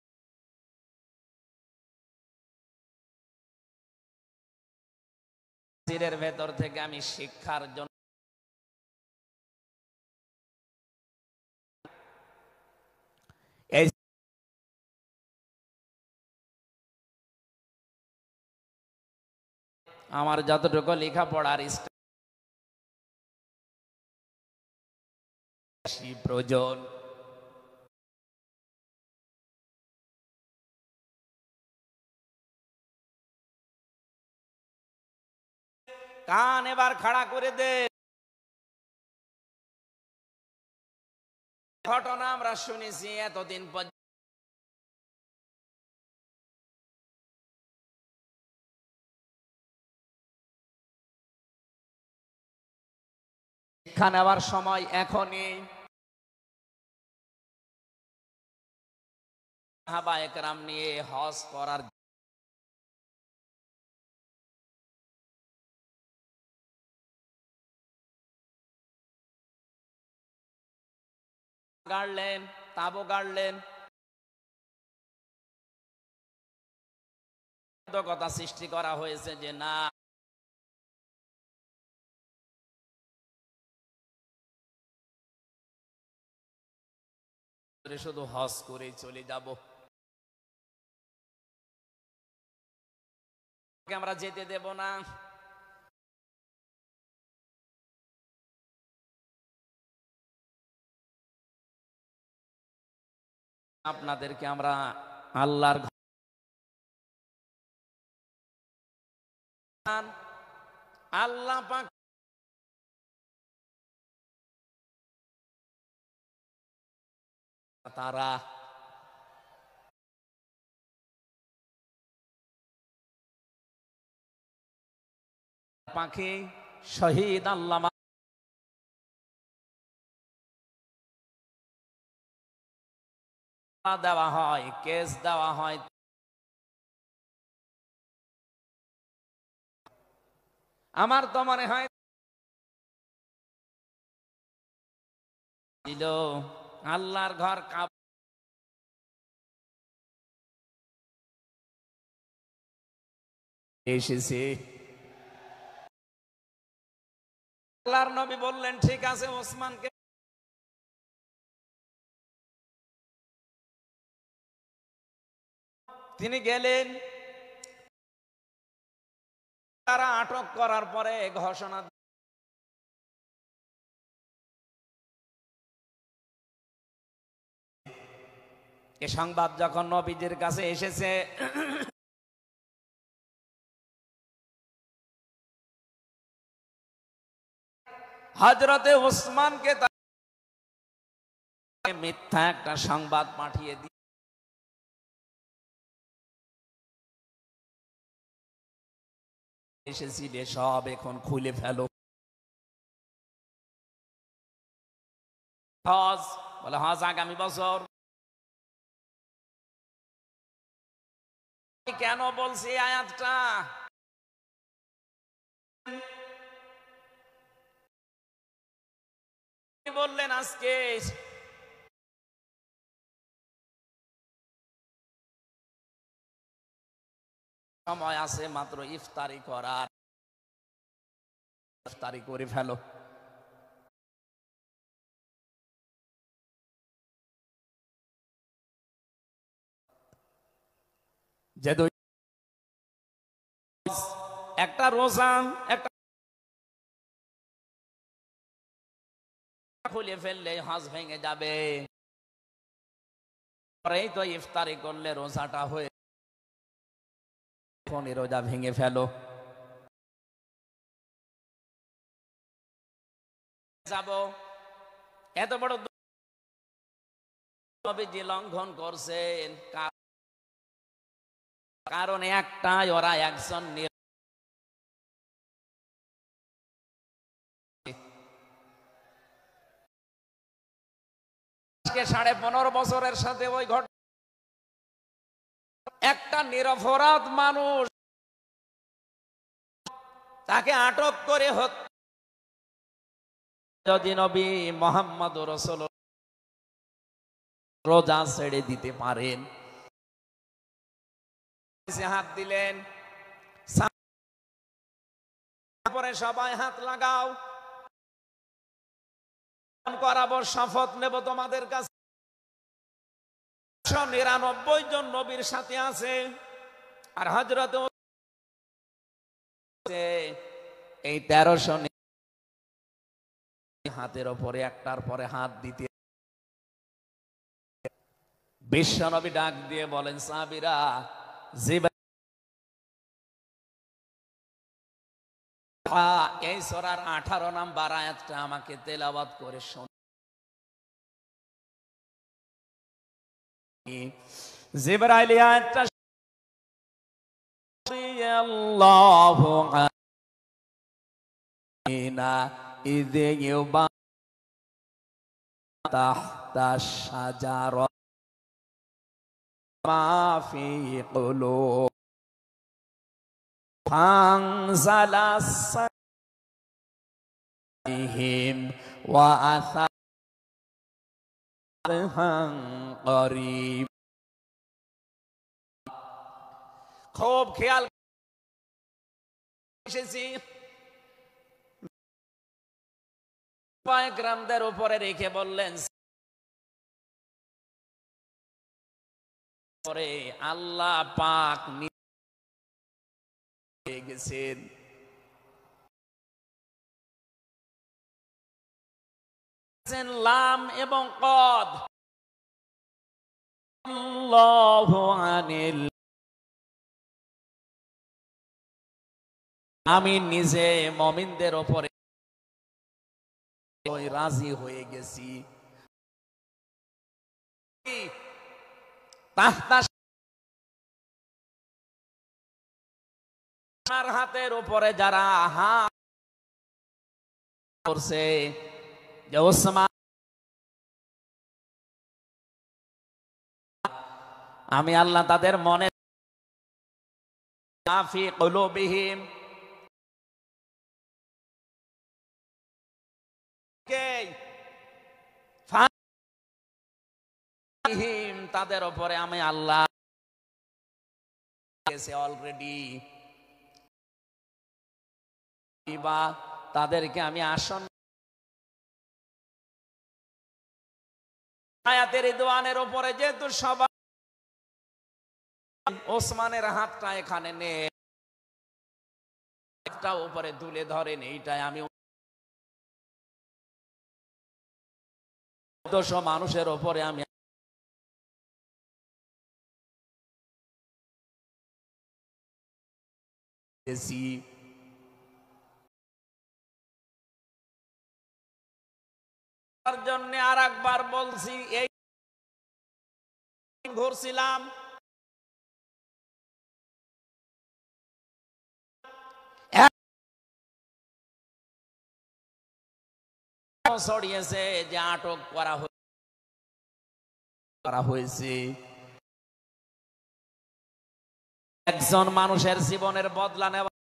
ভেতর থেকে আমি শিক্ষার জন্য আমার যতটুকু লেখাপড়ার প্রয়োজন কান এবার খাড়া করে দে। ঘটনা আমরা শুনেছি এতদিন পর্যন্ত শিক্ষা নেওয়ার সময় এখনই। সাহাবায়ে কেরাম নিয়ে হজ করার গাড়লেন, তাবু গাড়লেন, কথা সৃষ্টি করা হয়েছে যে না শুধু হজ করে চলে যাব, আমরা যেতে দেব না। আপনাদেরকে আমরা আল্লাহর আল্লাহ পাক তারা পাখি শহীদ আল্লামা দেওয়া হয়, কেস দেওয়া হয়। আমার তো মনে হয় দিল আল্লাহর ঘর এসেছে। আল্লাহর নবী বললেন ঠিক আছে ওসমানকে তিনি গেলেন। তারা আটক করার পরে ঘোষণা এ সংবাদ যখন নবীদের কাছে এসেছে হযরতে ওসমানকে মিথ্যা একটা সংবাদ পাঠিয়ে দিয়ে এসেছিলে সব এখন খুলে ফেলো। হজ বলে হজ আগামী বছর। কেন বলছি আয়াতটা? বললেন আজকে সময় আছে মাত্র ইফতারি করার, ইফতারি করে ফেলো। যেহেতু একটা রোজা একটা খুলে ফেললে হজ ভেঙে যাবে, পরেই তো ইফতারি করলে রোজাটা হয়ে রোজা ভেঙে ফেলো। যাব এত বড় নবীজি লঙ্ঘন করছেন কারণ একটাই, ওরা একজন 15.5 বছরের সাথে ওই ঘটনা একটা নিরপরাধ মানুষ তাকে আটক করে যদি নবী মুহাম্মদ রাসূলুল্লাহ রোজা ছেড়ে দিতে পারেন। হাত দিলেন, পরে সবাই হাত লাগাও, করাবো, শপথ নেব তোমাদের কাছে। 99 জন নবীর সাথে আছে, আর হযরত এই 1300 হাতের উপরে একটার পরে হাত দিতে। বিশ্বনবী ডাক দিয়ে বলেন, সাহাবীরা, এই সূরার 18 নাম্বার আয়াতটা আমাকে তেলাওয়াত করে শোন। জিবরাইল আয়াতটা আল্লাহু আনা ইযে ইউবা তাহতা শাজারা মা ফি কুলুব ফানজালাস সাইহিম ওয়া আসারহান করিব। খুব খেয়াল এসেছি, গ্রামদের উপরে রেখে বললেন, আল্লাহ পাক গেছেন। লাম এবং কদ, আল্লাহু আনিল, আমি নিজে মুমিনদের উপরে রাজি হয়ে গেছি। হাতের উপরে যারা হাত করছে, যে ওসমান, আমি আল্লাহ তাদের মনে ফি কুলুবিহিম, তাদের উপরে আমি আল্লাহ অলরেডি, বা তাদেরকে আমি আসন আয়াতের দোয়ানের উপরে যেহেতু সবাই ওসমানের হাতটা এখানে নে, একটা উপরে তুলে ধরেন, এইটাই আমি 200 মানুষের উপরে আমি তার জন্য আর একবার বলছি, এই ঘুরছিলাম, ছড়িয়েছে যে আটক করা হয়েছে। একজন মানুষের জীবনের বদলা নেওয়া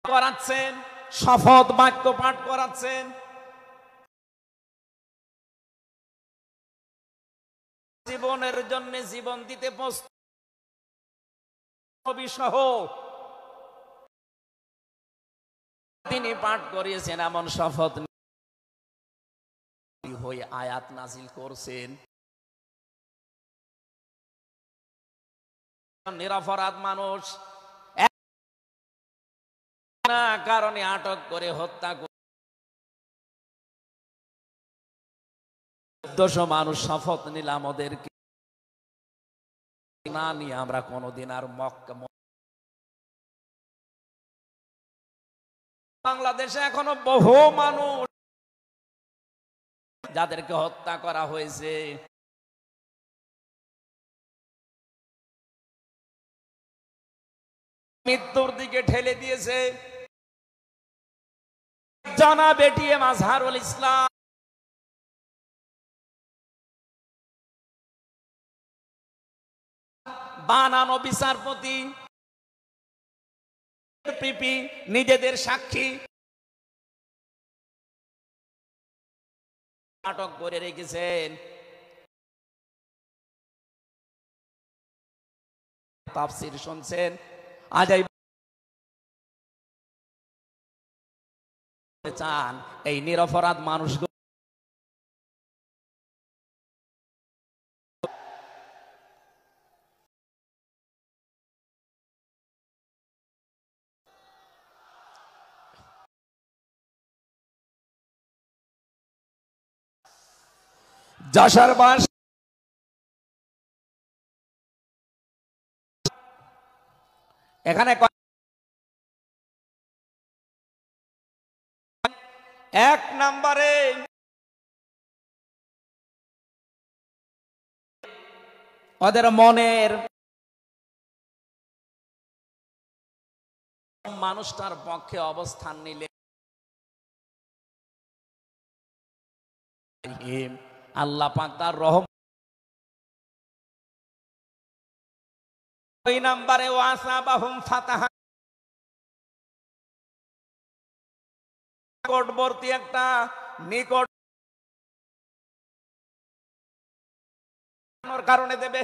করাচ্ছেন, শপথ বাক্য পাঠ করাচ্ছেন, জীবনের জন্য জীবন দিতে প্রস্তুত সহ তিনি পাঠ করিয়েছেন। এমন শপথ হয়ে আয়াত নাজিল করছেন, নিরপরাধ মানুষ না কারণে আটক করে হত্যা করে 200 মানুষ শপথ নিলাম, ওদেরকে না নিয়ে আমরা কোনোদিন আর মক্কা, বাংলাদেশে এখনো বহু মানুষ যাদেরকে হত্যা করা হয়েছে, মৃত্যুর দিকে ঠেলে দিয়েছে। জানা বেটিয়ে মাজহারুল ইসলাম বানানো বিচারপতি, নিজেদের সাক্ষী আটক করে রেখেছেন। তাফসীর শুনছেন, আজ চান এই নিরপরাধ মানুষগুলো যশোর বাস এখানে এক নম্বরে ওদের মনের মানুষটার পক্ষে অবস্থান নিলে আল্লাহ পাক তার রহম। দুই নম্বরে ওয়াসাবাহুম ফাতাহা, নিকটবর্তী একটা নিকট কারণে দেবে।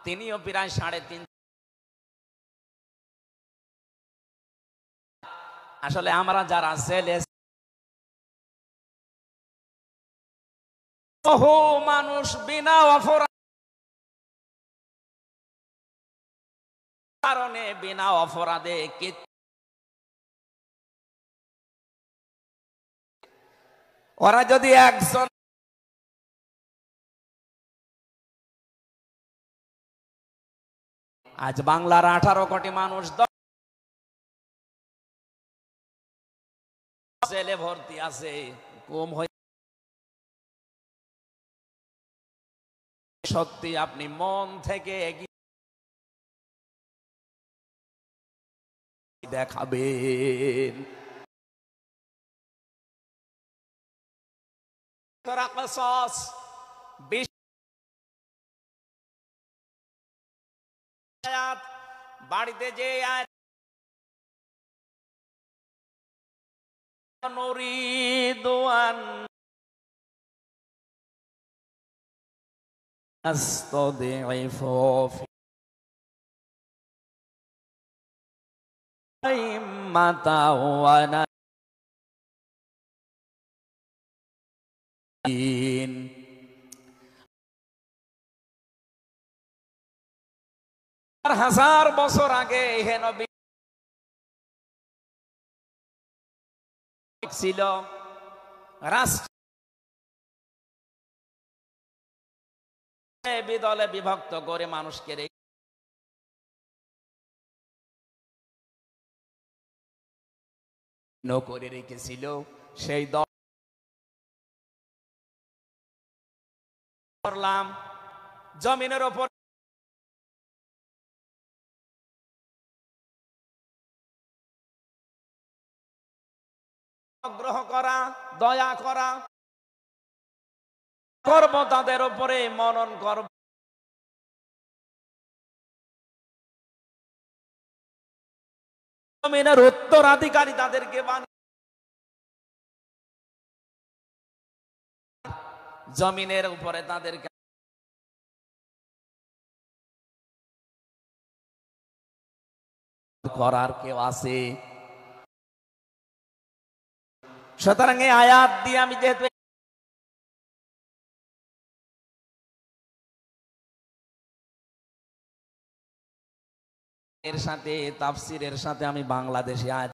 তিনিও প্রায় 3.5। আসলে আমরা যারা জেলে বহু মানুষ বিনা অপরাধ কারণে বিনা অপরাধে ওরা যদি একজন আজ বাংলার 18 কোটি মানুষ জেলে ভর্তি আছে, কম হয়ে সত্যি আপনি মন থেকে এগিয়ে দেখাবেন। বাড়িতে যে নুরিদুয়ান আস্তাদিফু ইম্মাতা ওয়া নাবিয়িন। হাজার বছর আগে হে নবী ছিল রাষ্ট্র দলে বিভক্ত করে মানুষকে করে রেখেছিল। সেই দল করলাম জমিনের ওপর গ্রহ করা, দয়া করা করব, তাদের উপরে মনন করব। জমিনের উত্তরাধিকারী তাদেরকে বানিয়ে জমিনের উপরে তাদেরকে করার কেউ আছে? সুতরাং এই আয়াত দিয়ে আমি যেহেতু এর সাথে তাফসীরের সাথে আমি বাংলাদেশে আয়াত